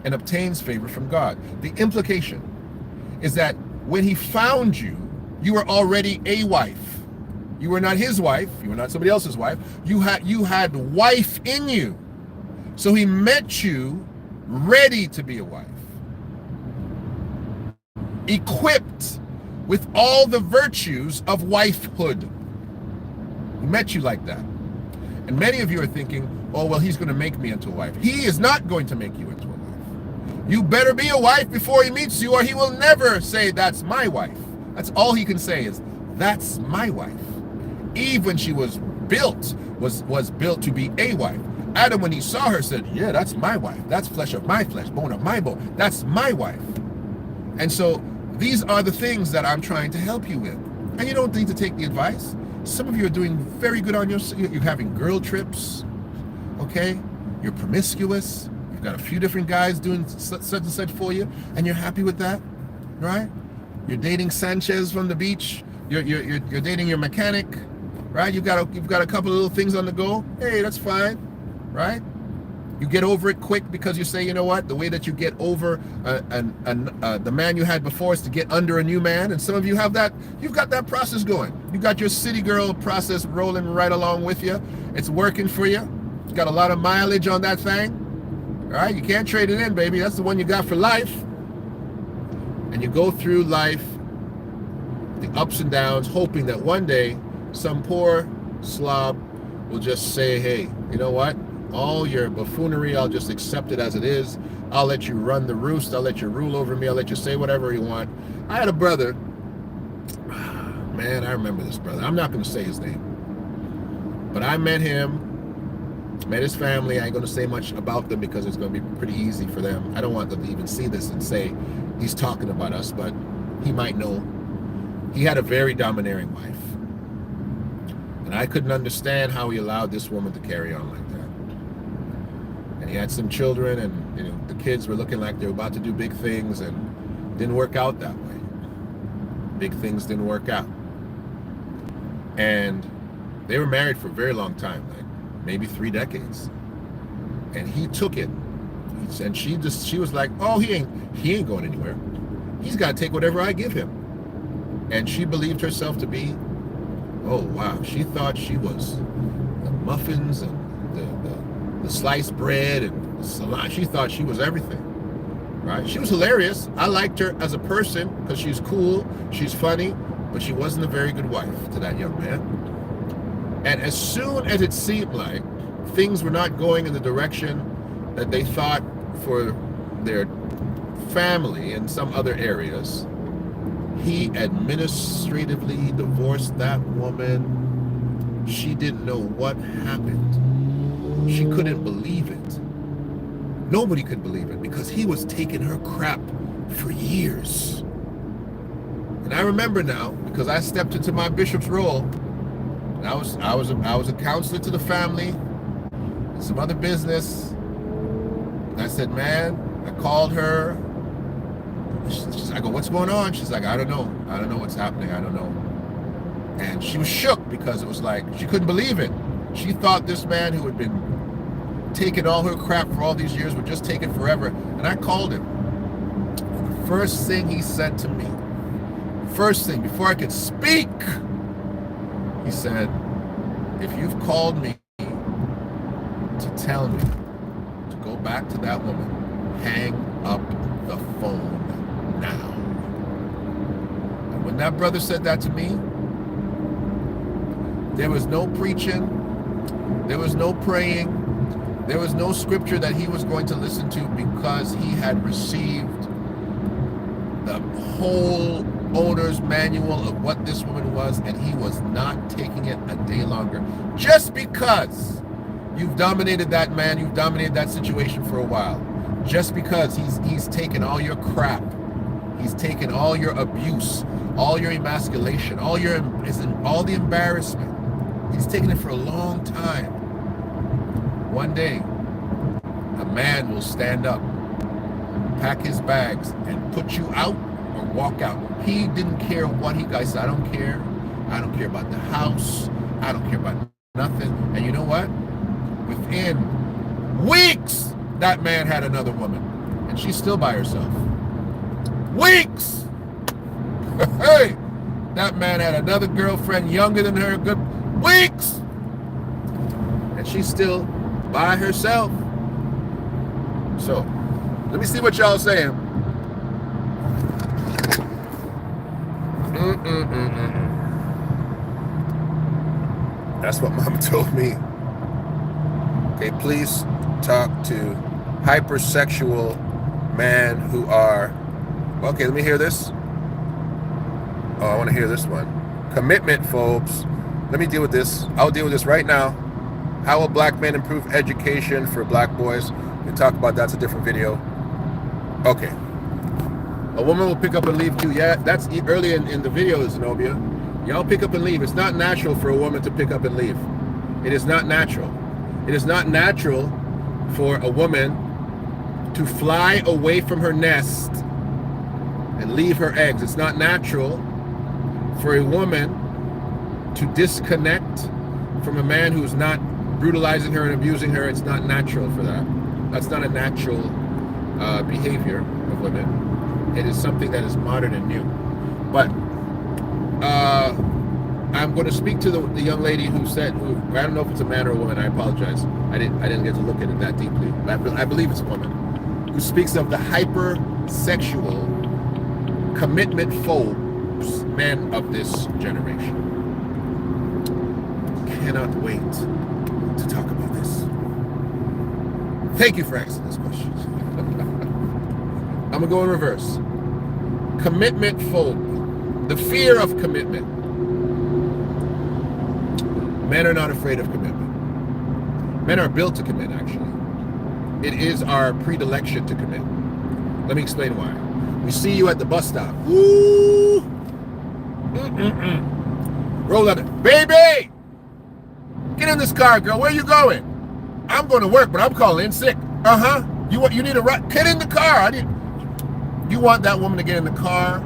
and obtains favor from God. The implication is that when he found you, you were already a wife. You were not his wife. You were not somebody else's wife. You had wife in you. So he met you ready to be a wife, equipped with all the virtues of wifehood. He met you like that. And many of you are thinking, oh, well, he's going to make me into a wife. He is not going to make you into a wife. You better be a wife before he meets you, or he will never say, that's my wife. That's all he can say is, that's my wife. Eve, when she was built, was built to be a wife. Adam, when he saw her, said, yeah, that's my wife. That's flesh of my flesh, bone of my bone. That's my wife. And so these are the things that I'm trying to help you with. And you don't need to take the advice. Some of you are doing very good on you're having girl trips, okay? You're promiscuous. You've got a few different guys doing such and such for you, and you're happy with that, right? You're dating Sanchez from the beach. You're dating your mechanic, right? You've got a couple of little things on the go. Hey, that's fine, right? You get over it quick because you say, you know what? The way that you get over the man you had before is to get under a new man. And some of you have that. You've got that process going. You got your city girl process rolling right along with you. It's working for you, It's got a lot of mileage on that thing. All right, you can't trade it in, baby. That's the one you got for life. And you go through life, the ups and downs, hoping that one day some poor slob will just say, hey, you know what? All your buffoonery, I'll just accept it as it is. I'll let you run the roost. I'll let you rule over me. I'll let you say whatever you want. I had a brother. Man, I remember this brother. I'm not going to say his name. But I met him, met his family. I ain't going to say much about them because it's going to be pretty easy for them. I don't want them to even see this and say he's talking about us, but he might know. He had a very domineering wife. And I couldn't understand how he allowed this woman to carry on like that. And he had some children, and you know, the kids were looking like they were about to do big things, and didn't work out that way. Big things didn't work out. And they were married for a very long time, like maybe 3 decades. And he took it. And she was like, oh, he ain't going anywhere. He's got to take whatever I give him. And she believed herself to be, oh wow, she thought she was the muffins and the sliced bread and the salami. She thought she was everything, right? She was hilarious. I liked her as a person because she's cool, she's funny, but she wasn't a very good wife to that young man. And as soon as it seemed like things were not going in the direction that they thought for their family in some other areas, he administratively divorced that woman. She didn't know what happened. She couldn't believe it. Nobody could believe it because he was taking her crap for years. And I remember now because I stepped into my bishop's role. And I was a counselor to the family, and some other business. And I said, man, I called her. I go, what's going on? She's like, I don't know. I don't know what's happening. I don't know. And she was shook because it was like, she couldn't believe it. She thought this man who had been taking all her crap for all these years would just take it forever. And I called him. And the first thing he said to me, first thing, before I could speak, he said, if you've called me to tell me to go back to that woman, hang up the phone now. And when that brother said that to me, there was no preaching, there was no praying, there was no scripture that he was going to listen to because he had received the whole owner's manual of what this woman was, and he was not taking it a day longer. Just because you've dominated that man, you've dominated that situation for a while, just because he's taken all your crap, he's taken all your abuse, all your emasculation, all the embarrassment. He's taken it for a long time. One day, a man will stand up, pack his bags, and put you out or walk out. He didn't care what he guys said. I don't care. I don't care about the house. I don't care about nothing. And you know what? Within weeks, that man had another woman, and she's still by herself. Weeks! Hey! That man had another girlfriend younger than her, good weeks! And she's still by herself. So, let me see what y'all saying. That's what Mama told me. Okay, please talk to hypersexual men who are... Okay, let me hear this. Oh, I want to hear this one. Commitment phobes. Let me deal with this. I'll deal with this right now. How will black men improve education for black boys? We'll talk about that. That's a different video. Okay. A woman will pick up and leave too. Yeah, that's early in the video, Zenobia. Y'all pick up and leave. It's not natural for a woman to pick up and leave. It is not natural. It is not natural for a woman to fly away from her nest and leave her eggs. It's not natural for a woman to disconnect from a man who's not brutalizing her and abusing her. It's not natural for that. That's not a natural behavior of women. It is something that is modern and new. But I'm going to speak to the young lady who said, I don't know if it's a man or a woman. I apologize. I didn't get to look at it that deeply. But I believe it's a woman who speaks of the hypersexual, commitment-phobes men of this generation. Cannot wait to talk about this. Thank you for asking this question. I'm going to go in reverse. Commitment phobe. The fear of commitment. Men are not afraid of commitment. Men are built to commit, actually. It is our predilection to commit. Let me explain why. We see you at the bus stop. Woo! Roll up it. Baby! Get in this car, girl. Where you going? I'm going to work, but I'm calling in sick. Uh-huh. You need a ride? Get in the car. You want that woman to get in the car.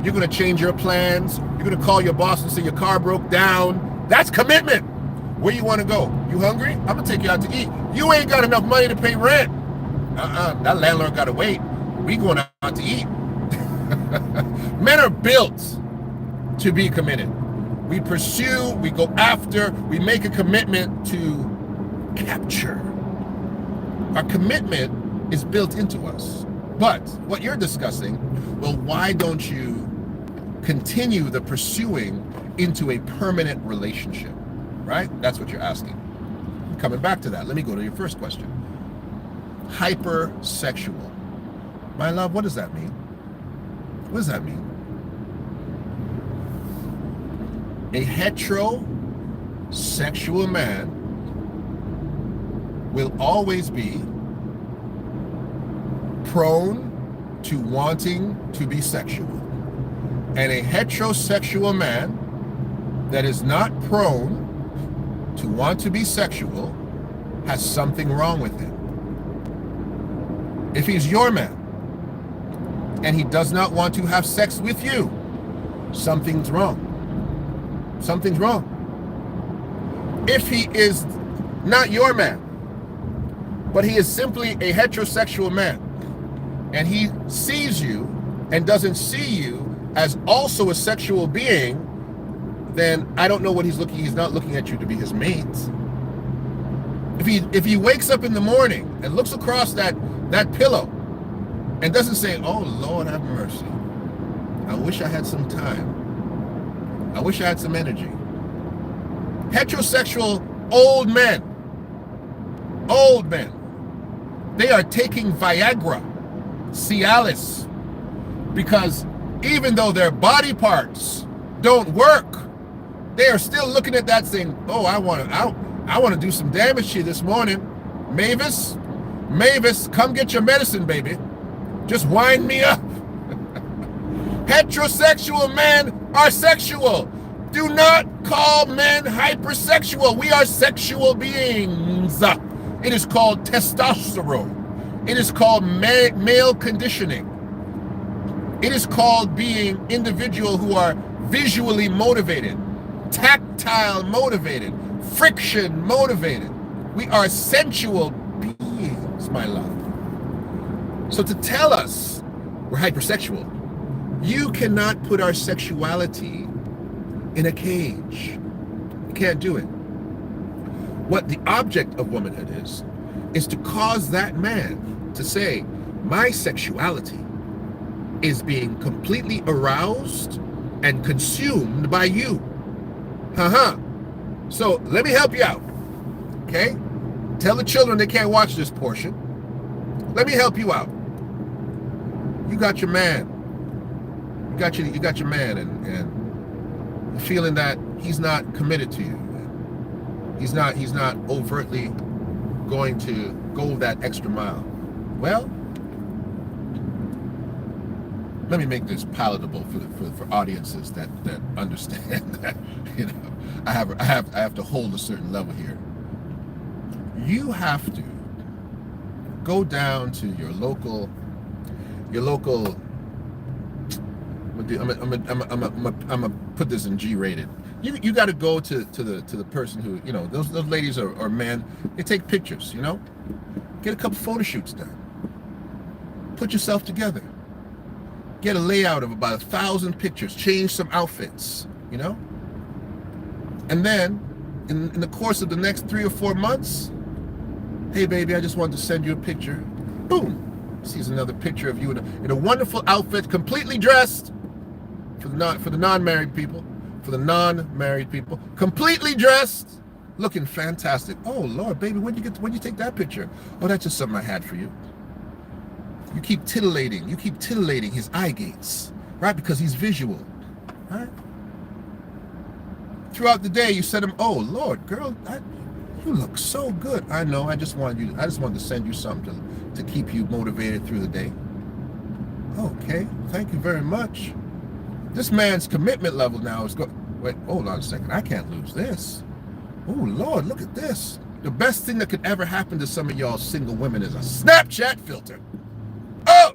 You're going to change your plans. You're going to call your boss and say your car broke down. That's commitment. Where you want to go? You hungry? I'm going to take you out to eat. You ain't got enough money to pay rent. That landlord got to wait. We going out to eat. Men are built to be committed. We pursue, we go after, we make a commitment to capture. Our commitment is built into us. But what you're discussing, well, why don't you continue the pursuing into a permanent relationship, right? That's what you're asking. Coming back to that, let me go to your first question. Hypersexual. My love, what does that mean? What does that mean? A heterosexual man will always be prone to wanting to be sexual. And a heterosexual man that is not prone to want to be sexual has something wrong with him. If he's your man and he does not want to have sex with you, something's wrong. Something's wrong. If he is not your man, but he is simply a heterosexual man, and he sees you and doesn't see you as also a sexual being, then I don't know what he's not looking at you to be his mate. If he wakes up in the morning and looks across that pillow and doesn't say, oh Lord have mercy, I wish I had some time, I wish I had some energy. Heterosexual old men, they are taking Viagra, Cialis, because even though their body parts don't work, they are still looking at that saying, oh, I want to do some damage to you this morning. Mavis, come get your medicine, baby. Just wind me up. Heterosexual men are sexual. Do not call men hypersexual. We are sexual beings. It is called testosterone. It is called male conditioning. It is called being individual who are visually motivated, tactile motivated, friction motivated. We are sensual beings, my love. So to tell us we're hypersexual, you cannot put our sexuality in a cage. You can't do it. What the object of womanhood is to cause that man to say, my sexuality is being completely aroused and consumed by you. So let me help you out, okay? Tell the children they can't watch this portion. Let me help you out. You got your man. You got your man, and feeling that he's not committed to you. He's not overtly going to go that extra mile. Well, let me make this palatable for audiences that understand that, you know, I have to hold a certain level here. You have to go down to your local. I'm gonna put this in G-rated. You got to go to the person who, you know, those ladies or men. They take pictures, you know. Get a couple photo shoots done. Put yourself together. Get a layout of about 1,000 pictures. Change some outfits, you know. And then, in the course of the next 3 or 4 months, hey baby, I just wanted to send you a picture. Boom! Sees another picture of you in a wonderful outfit, completely dressed. For the non-married people, completely dressed, looking fantastic. Oh Lord, baby, when you take that picture? Oh, that's just something I had for you. You keep titillating his eye gates, right? Because he's visual, right? Throughout the day, you said to him, oh Lord, girl, you look so good. I know. I just wanted to send you something to keep you motivated through the day. Okay, thank you very much. This man's commitment level now is wait, hold on a second. I can't lose this. Oh Lord, look at this. The best thing that could ever happen to some of y'all single women is a Snapchat filter. Oh!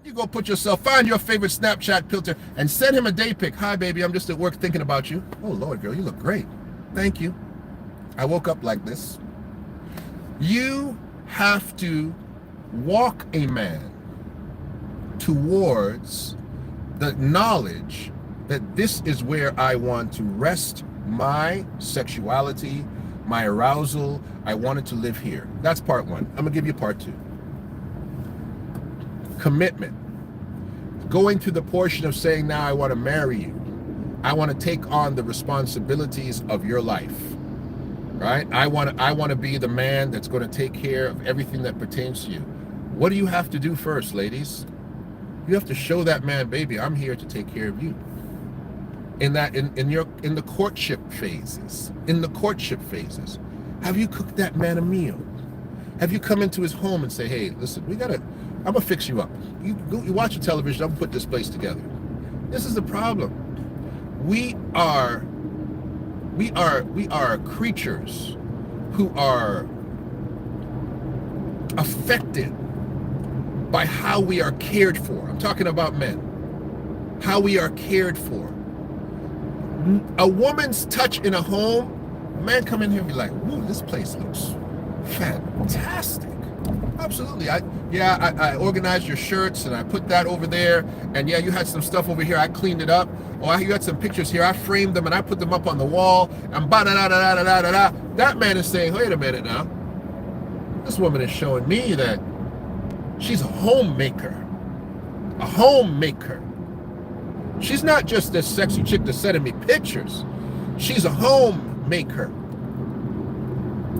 You go find your favorite Snapchat filter and send him a day pic. Hi baby, I'm just at work thinking about you. Oh Lord, girl, you look great. Thank you. I woke up like this. You have to walk a man towards the knowledge that this is where I want to rest my sexuality, my arousal. I wanted to live here. That's part one. I'm gonna give you part two. Commitment. Going to the portion of saying, now I want to marry you. I want to take on the responsibilities of your life. Right? I want to be the man that's going to take care of everything that pertains to you. What do you have to do first, ladies? You have to show that man, baby, I'm here to take care of you. In the courtship phases. Have you cooked that man a meal? Have you come into his home and say, hey, listen, I'm gonna fix you up. You watch your television, I'm gonna put this place together. This is the problem. We are creatures who are affected by how we are cared for. I'm talking about men. How we are cared for. A woman's touch in a home, a man come in here and be like, ooh, this place looks fantastic. Absolutely. I organized your shirts and I put that over there. And yeah, you had some stuff over here. I cleaned it up. Or you had some pictures here. I framed them and I put them up on the wall. And ba-da-da-da-da-da-da-da. That man is saying, wait a minute now. This woman is showing me that she's a homemaker. A homemaker. She's not just this sexy chick that's sending me pictures. She's a homemaker.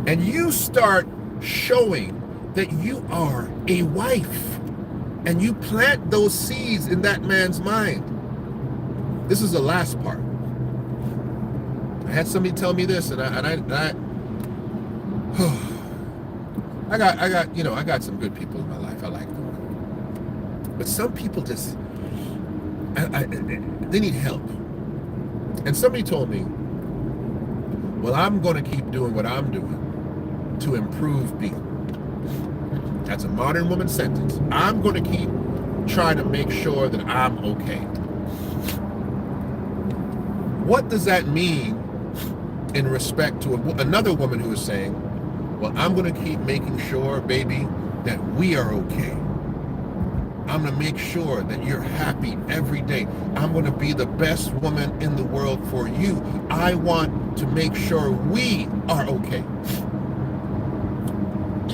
And you start showing that you are a wife. And you plant those seeds in that man's mind. This is the last part. I had somebody tell me this, and I got some good people in my life. I like them, but some people just they need help. And somebody told me, well, I'm going to keep doing what I'm doing to improve me. That's a modern woman sentence. I'm going to keep trying to make sure that I'm okay. What does that mean in respect to another woman who is saying, well, I'm going to keep making sure, baby, that we are okay. I'm going to make sure that you're happy every day. I'm going to be the best woman in the world for you. I want to make sure we are okay.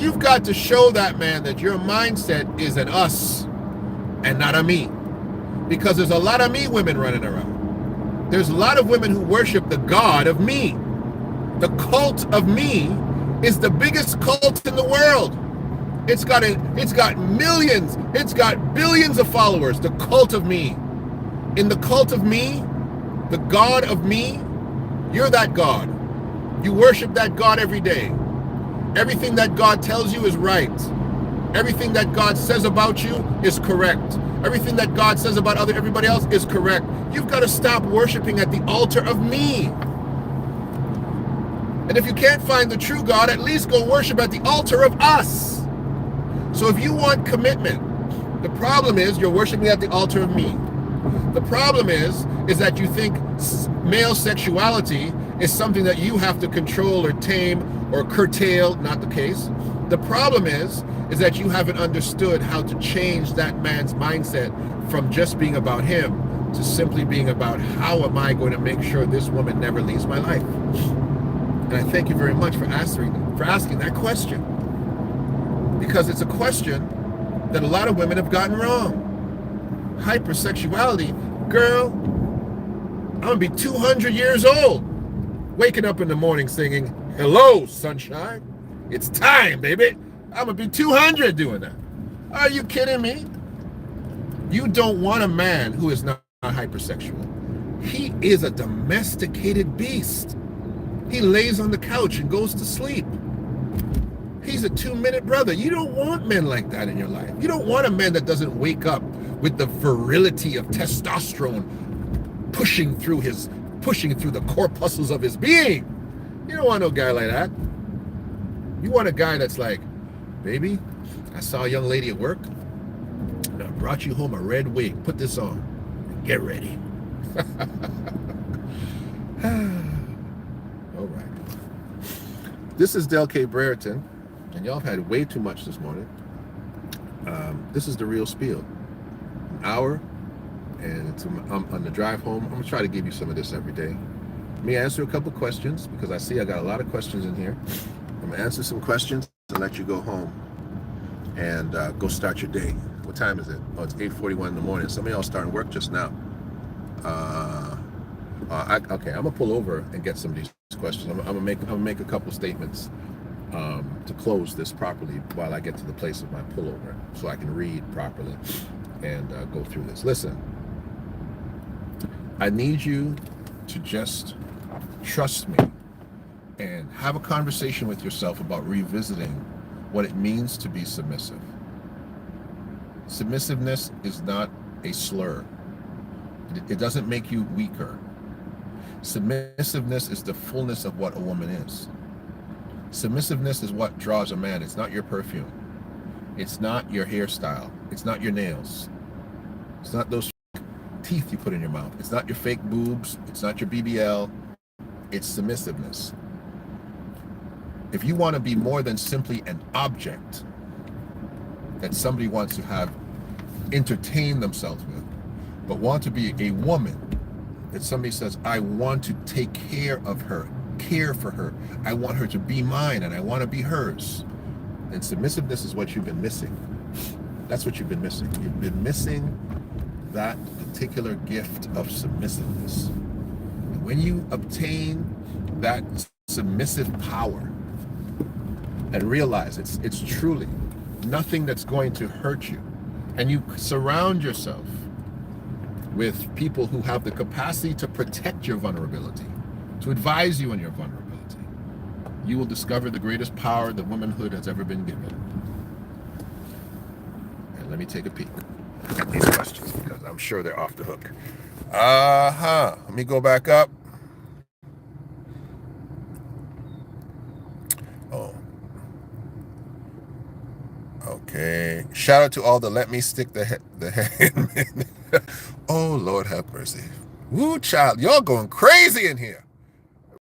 You've got to show that man that your mindset is an us and not a me. Because there's a lot of me women running around. There's a lot of women who worship the God of me. The cult of me is the biggest cult in the world. It's got millions, it's got billions of followers. The cult of me. In the cult of me, the God of me, you're that God. You worship that God every day. Everything that God tells you is right. Everything that God says about you is correct. Everything that God says about everybody else is correct. You've got to stop worshiping at the altar of me. And if you can't find the true God, at least go worship at the altar of us. So if you want commitment, the problem is you're worshiping at the altar of me. The problem is that you think male sexuality is something that you have to control or tame or curtail. Not the case. The problem is that you haven't understood how to change that man's mindset from just being about him to simply being about how am I going to make sure this woman never leaves my life. And I thank you very much for asking that question, because it's a question that a lot of women have gotten wrong. Hypersexuality, girl, I'm gonna be 200 years old, waking up in the morning singing, "Hello, sunshine. It's time, baby." I'm gonna be 200 doing that. Are you kidding me? You don't want a man who is not hypersexual. He is a domesticated beast. He lays on the couch and goes to sleep. He's a 2-minute brother. You don't want men like that in your life. You don't want a man that doesn't wake up with the virility of testosterone pushing through the corpuscles of his being. You don't want no guy like that. You want a guy that's like, "Baby, I saw a young lady at work, and I brought you home a red wig. Put this on. Get ready." All right. This is Del K. Brereton, and y'all have had way too much this morning. This is the real spiel. An hour, and I'm on the drive home. I'm going to try to give you some of this every day. Let me answer a couple questions, because I see I got a lot of questions in here. I'm going to answer some questions and let you go home and go start your day. What time is it? Oh, it's 8:41 in the morning. Some of y'all starting work just now. Okay, I'm gonna pull over and get some of these questions. I'm gonna make a couple statements to close this properly while I get to the place of my pullover, so I can read properly and go through this. Listen, I need you to just trust me and have a conversation with yourself about revisiting what it means to be submissive. Submissiveness is not a slur. It doesn't make you weaker. Submissiveness is the fullness of what a woman is. Submissiveness is what draws a man. It's not your perfume. It's not your hairstyle. It's not your nails. It's not those teeth you put in your mouth. It's not your fake boobs. It's not your BBL. It's submissiveness. If you want to be more than simply an object that somebody wants to have entertain themselves with, but want to be a woman that somebody says, "I want to take care of her, care for her. I want her to be mine, and I want to be hers," then submissiveness is what you've been missing. That's what you've been missing. You've been missing that particular gift of submissiveness. And when you obtain that submissive power and realize it's truly nothing that's going to hurt you, and you surround yourself with people who have the capacity to protect your vulnerability, to advise you on your vulnerability, you will discover the greatest power that womanhood has ever been given. And let me take a peek at these questions, because I'm sure they're off the hook. Let me go back up. Oh. Okay. Shout out to all the "let me stick the head." Oh, Lord have mercy. Woo, child. Y'all going crazy in here.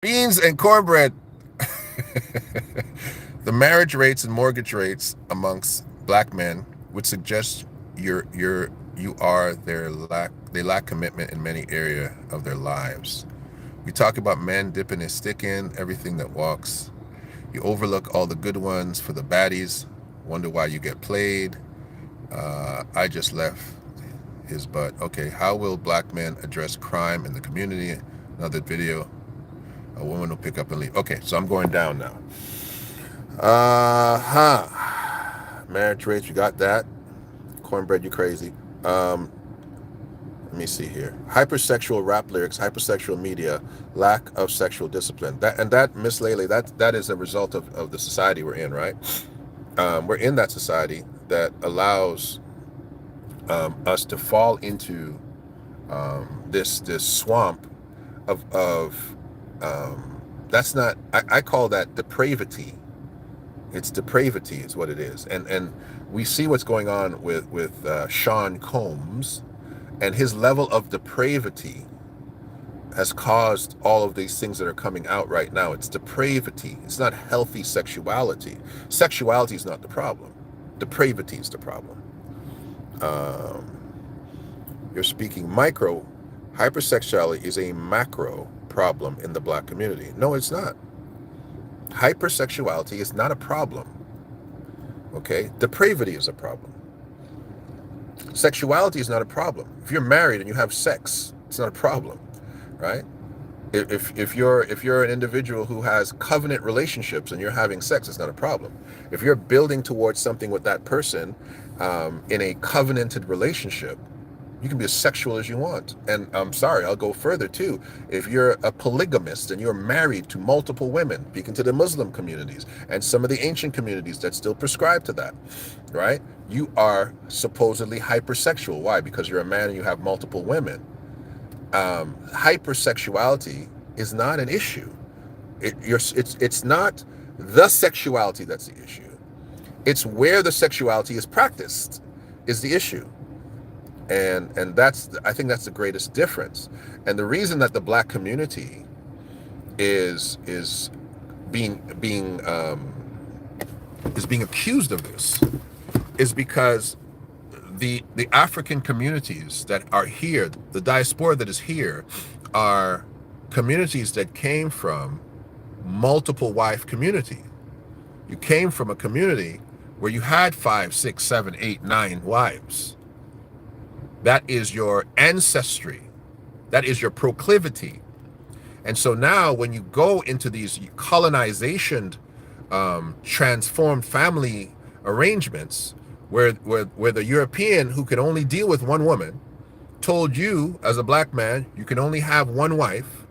Beans and cornbread. The marriage rates and mortgage rates amongst black men would suggest they lack commitment in many areas of their lives. We talk about men dipping his stick in everything that walks. You overlook all the good ones for the baddies. Wonder why you get played. I just left his butt. Okay, how will black men address crime in the community? Another video. A woman will pick up and leave. Okay, so I'm going down now. Marriage rates, you got that. Cornbread, you crazy. Let me see here. Hypersexual rap lyrics, hypersexual media, lack of sexual discipline. That Miss Lele, that is a result of the society we're in, right? We're in that society that allows us to fall into this swamp of that's not, I call that depravity. It's depravity is what it is. And we see what's going on with Sean Combs, and his level of depravity has caused all of these things that are coming out right now. It's depravity. It's not healthy sexuality. Sexuality is not the problem. Depravity is the problem. You're speaking micro Hypersexuality is a macro problem in the black community. No, it's not. Hypersexuality is not a problem. Okay? Depravity is a problem. Sexuality is not a problem. If you're married and you have sex, it's not a problem, right? If you're an individual who has covenant relationships and you're having sex, it's not a problem. If you're building towards something with that person in a covenanted relationship, you can be as sexual as you want. And I'm sorry, I'll go further too. If you're a polygamist and you're married to multiple women, speaking to the Muslim communities and some of the ancient communities that still prescribe to that, right? You are supposedly hypersexual. Why? Because you're a man and you have multiple women. Hypersexuality is not an issue. It's not the sexuality that's the issue. It's where the sexuality is practiced is the issue. And that's, I think that's the greatest difference. And the reason that the black community is being accused of this is because the African communities that are here, the diaspora that is here, are communities that came from multiple wife community. You came from a community where you had 5, 6, 7, 8, 9 wives. That is your ancestry. That is your proclivity. And so now when you go into these colonization, transformed family arrangements, where the European, who could only deal with one woman, told you as a black man you can only have one wife,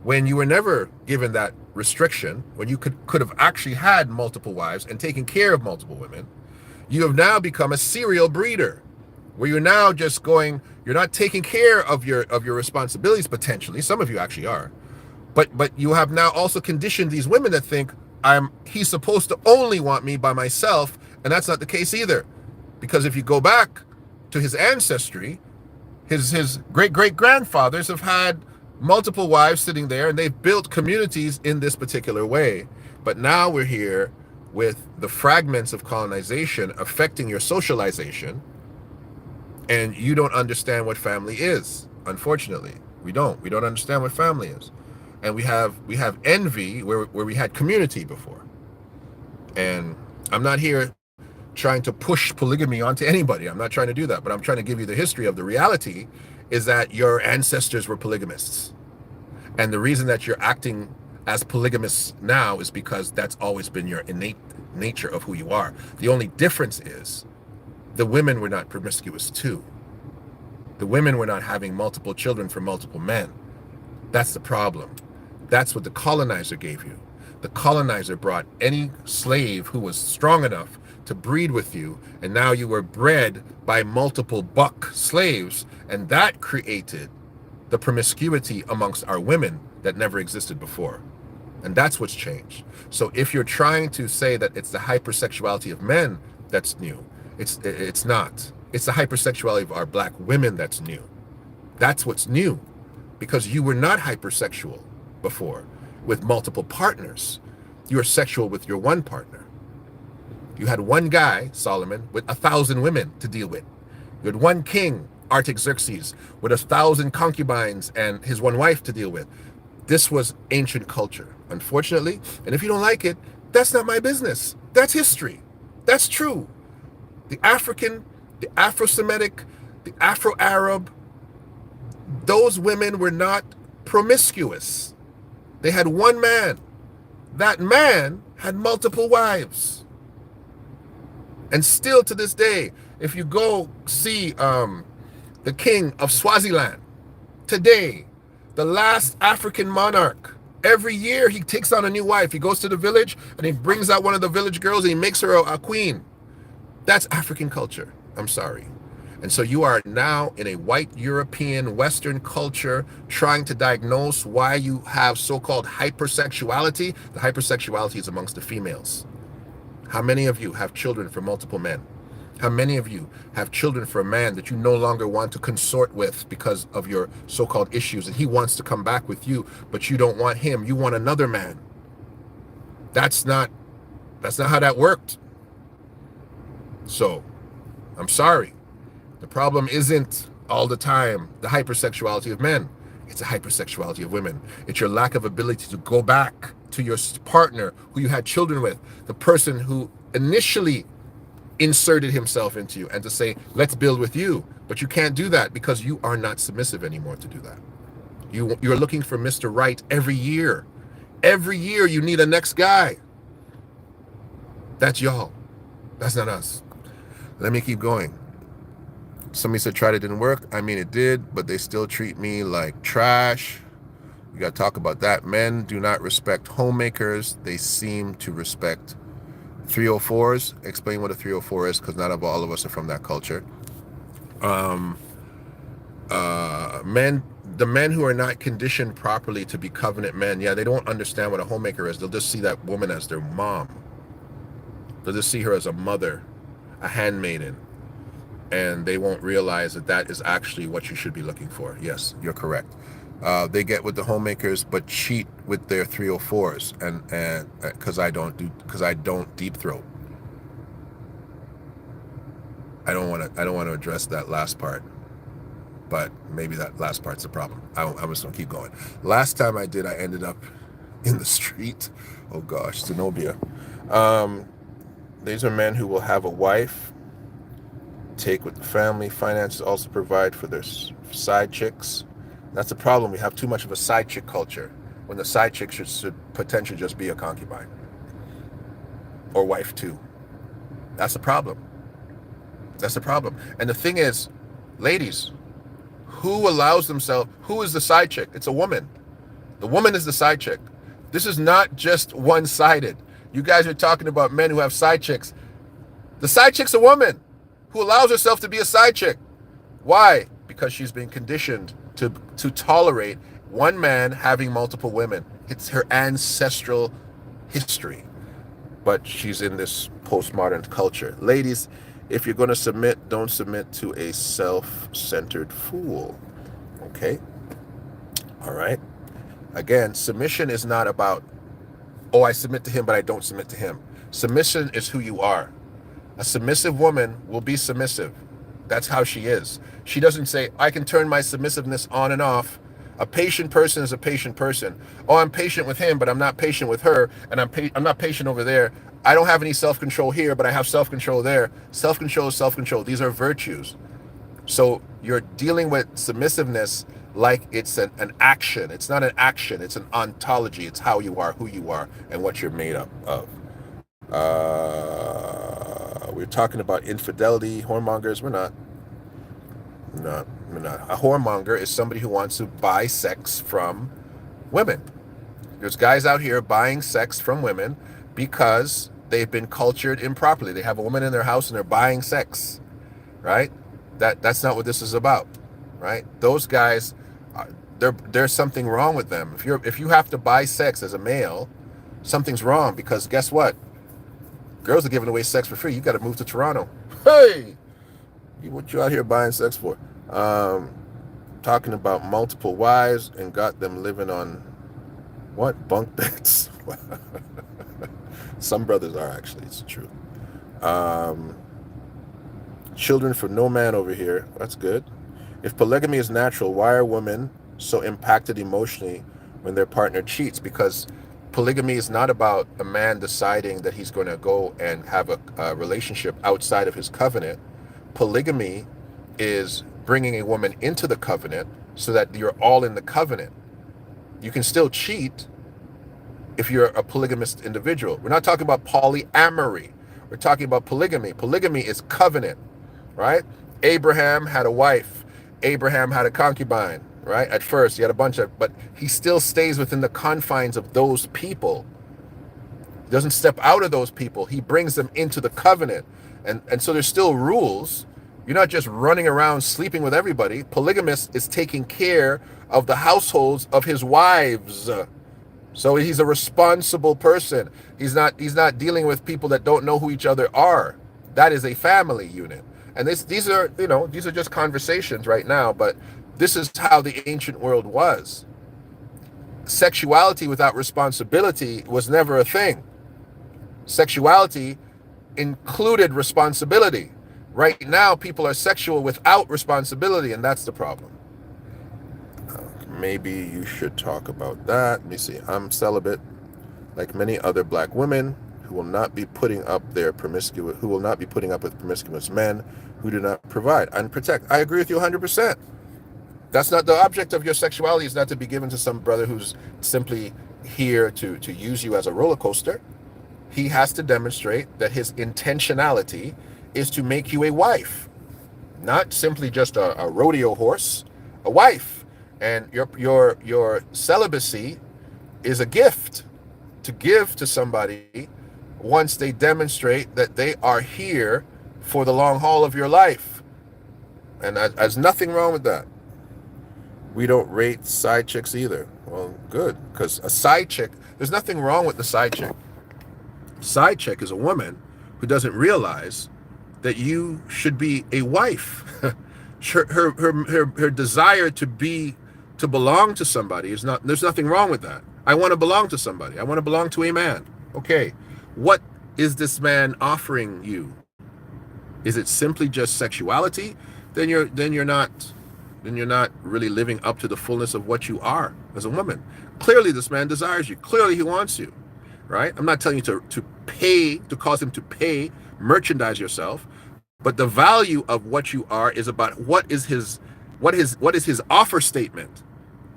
when you were never given that restriction, when you could have actually had multiple wives and taken care of multiple women, you have now become a serial breeder, where you're now just going, you're not taking care of your responsibilities potentially. Some of you actually are, but you have now also conditioned these women that think he's supposed to only want me by myself, and that's not the case either. Because if you go back to his ancestry, his great-great-grandfathers have had multiple wives sitting there, and they've built communities in this particular way. But now we're here with the fragments of colonization affecting your socialization, and you don't understand what family is. Unfortunately, we don't understand what family is. And we have envy where we had community before. And I'm not here trying to push polygamy onto anybody. I'm not trying to do that, but I'm trying to give you the history of the reality is that your ancestors were polygamists. And the reason that you're acting as polygamists now is because that's always been your innate nature of who you are. The only difference is the women were not promiscuous too. The women were not having multiple children from multiple men. That's the problem. That's what the colonizer gave you. The colonizer brought any slave who was strong enough to breed with you, and now you were bred by multiple buck slaves, and that created the promiscuity amongst our women that never existed before. And that's what's changed. So if you're trying to say that it's the hypersexuality of men that's new, it's not. It's the hypersexuality of our black women that's new. That's what's new, because you were not hypersexual before with multiple partners. You were sexual with your one partner. You had one guy, Solomon, with 1,000 women to deal with. You had one king, Artaxerxes, with 1,000 concubines and his one wife to deal with. This was ancient culture, unfortunately. And if you don't like it, that's not my business. That's history. That's true. The African, the Afro-Semitic, the Afro-Arab, those women were not promiscuous. They had one man. That man had multiple wives. And still to this day, if you go see the king of Swaziland today, the last African monarch, every year he takes on a new wife. He goes to the village and he brings out one of the village girls and he makes her a queen. That's African culture. I'm sorry. And so you are now in a white European Western culture trying to diagnose why you have so-called hypersexuality. The hypersexuality is amongst the females. How many of you have children from multiple men? How many of you have children for a man that you no longer want to consort with because of your so-called issues, and he wants to come back with you, but you don't want him, you want another man? That's not how that worked. So, I'm sorry. The problem isn't all the time. The hypersexuality of men. It's a hypersexuality of women. It's your lack of ability to go back to your partner who you had children with, the person who initially inserted himself into you, and to say, let's build with you. But you can't do that because you are not submissive anymore to do that. You're looking for Mr. Right every year. Every year you need a next guy. That's y'all. That's not us. Let me keep going. Somebody said tried it didn't work. I mean, it did, but they still treat me like trash. We got to talk about that. Men do not respect homemakers. They seem to respect 304s. Explain what a 304 is, because not all of us are from that culture. The men who are not conditioned properly to be covenant men, yeah, they don't understand what a homemaker is. They'll just see that woman as their mom. They'll just see her as a mother, a handmaiden, and they won't realize that that is actually what you should be looking for. Yes, you're correct. They get with the homemakers but cheat with their 304s, and because I don't deep throat. I don't want to address that last part, but maybe that last part's the problem. I'm just gonna keep going. Last time I did, I ended up in the street. Oh gosh, Zenobia. These are men who will have a wife, take with the family, finances, also provide for their side chicks. That's a problem. We have too much of a side chick culture, when the side chick should potentially just be a concubine or wife too. That's the problem. That's the problem. And the thing is, ladies, who allows themselves, who is the side chick? It's a woman. The woman is the side chick. This is not just one-sided. You guys are talking about men who have side chicks. The side chick's a woman who allows herself to be a side chick. Why? Because she's been conditioned to tolerate one man having multiple women. It's her ancestral history. But she's in this postmodern culture. Ladies, if you're going to submit, don't submit to a self-centered fool. Okay? All right? Again, submission is not about, oh, I submit to him, but I don't submit to him. Submission is who you are. A submissive woman will be submissive. That's how she is. She doesn't say, I can turn my submissiveness on and off. A patient person is a patient person. Oh, I'm patient with him, but I'm not patient with her, and I'm not patient over there. I don't have any self-control here, but I have self-control there. Self-control is self-control. These are virtues. So you're dealing with submissiveness like it's an action. It's not an action. It's an ontology. It's how you are, who you are, and what you're made up of. We're talking about infidelity, whoremongers. We're not. A whoremonger is somebody who wants to buy sex from women. There's guys out here buying sex from women because they've been cultured improperly. They have a woman in their house and they're buying sex, right? That's not what this is about, right? Those guys, there's something wrong with them. If you have to buy sex as a male, something's wrong, because guess what? Girls are giving away sex for free. You got to move to Toronto. Hey, what you out here buying sex for? Talking about multiple wives and got them living on what? Bunk beds. Some brothers are, actually. It's true. Children for no man over here. That's good. If polygamy is natural, why are women so impacted emotionally when their partner cheats? Because polygamy is not about a man deciding that he's going to go and have a relationship outside of his covenant. Polygamy is bringing a woman into the covenant so that you're all in the covenant. You can still cheat if you're a polygamist individual. We're not talking about polyamory. We're talking about polygamy. Polygamy is covenant, right? Abraham had a wife. Abraham had a concubine, right? At first, he had a bunch of, but he still stays within the confines of those people. He doesn't step out of those people. He brings them into the covenant. And so there's still rules. You're not just running around sleeping with everybody. Polygamist is taking care of the households of his wives. So he's a responsible person. He's not dealing with people that don't know who each other are. That is a family unit. And these are just conversations right now, but this is how the ancient world was. Sexuality without responsibility was never a thing. Sexuality included responsibility. Right now, people are sexual without responsibility, and that's the problem. Maybe you should talk about that. Let me see. I'm celibate, like many other black women who will not be putting up with promiscuous men who do not provide and protect. I agree with you 100%. That's not the object of your sexuality. Is not to be given to some brother who's simply here to use you as a roller coaster. He has to demonstrate that his intentionality is to make you a wife, not simply just a rodeo horse, a wife. And your celibacy is a gift to give to somebody once they demonstrate that they are here for the long haul of your life. And there's nothing wrong with that. We don't rate side chicks either. Well, good, because a side chick, there's nothing wrong with the side chick. Side chick is a woman who doesn't realize that you should be a wife. her desire to belong to somebody is not, there's nothing wrong with that. I want to belong to somebody. I want to belong to a man. Okay. What is this man offering you? Is it simply just sexuality? Then you're not really living up to the fullness of what you are as a woman. Clearly this man desires you. Clearly he wants you. Right? I'm not telling you to cause him to pay, merchandise yourself, but the value of what you are is about what is his offer statement.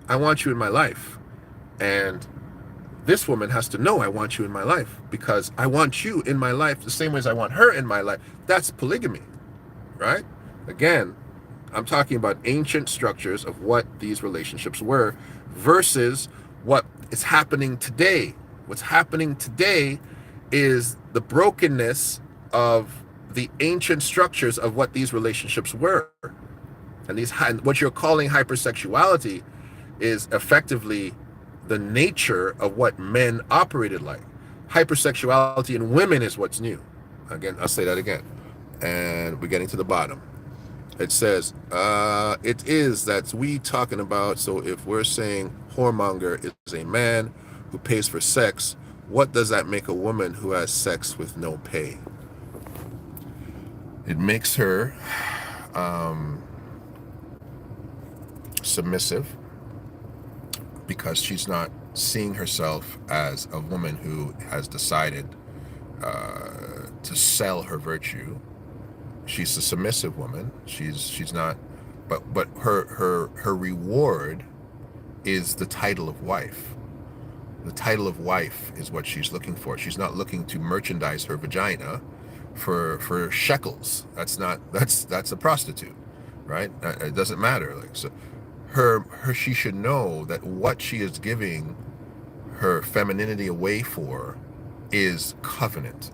I want you in my life. And this woman has to know I want you in my life, because I want you in my life the same way as I want her in my life. That's polygamy, right? Again, I'm talking about ancient structures of what these relationships were versus what is happening today. What's happening today is the brokenness of the ancient structures of what these relationships were. And what you're calling hypersexuality is effectively the nature of what men operated like. Hypersexuality in women is what's new. Again, I'll say that again. And we're getting to the bottom. It says, it is that we talking about, so if we're saying whoremonger is a man who pays for sex, what does that make a woman who has sex with no pay? It makes her submissive, because she's not seeing herself as a woman who has decided to sell her virtue. She's a submissive woman. She's not, but her reward is the title of wife. The title of wife is what she's looking for. She's not looking to merchandise her vagina for shekels. That's a prostitute, right? It doesn't matter. Like, so she should know that what she is giving her femininity away for is covenant.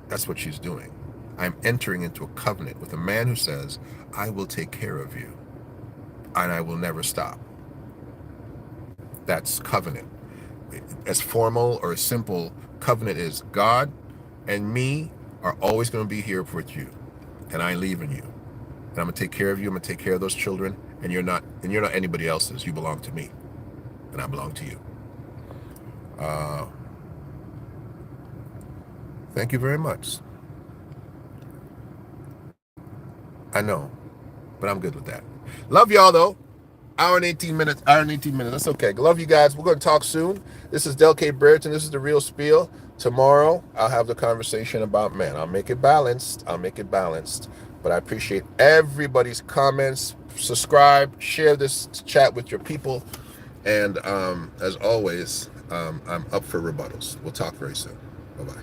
That's what she's doing. I'm entering into a covenant with a man who says, I will take care of you and I will never stop. That's covenant. As formal or as simple, covenant is God and me are always going to be here with you, and I ain't leaving you. And I'm going to take care of you. I'm going to take care of those children, and you're not anybody else's. You belong to me, and I belong to you. Thank you very much. I know, but I'm good with that. Love y'all though. Hour and 18 minutes. That's okay. Love you guys. We're going to talk soon. This is Del K. Brereton. This is The Real Spiel. Tomorrow, I'll have the conversation about men. I'll make it balanced. But I appreciate everybody's comments. Subscribe. Share this chat with your people. And as always, I'm up for rebuttals. We'll talk very soon. Bye-bye.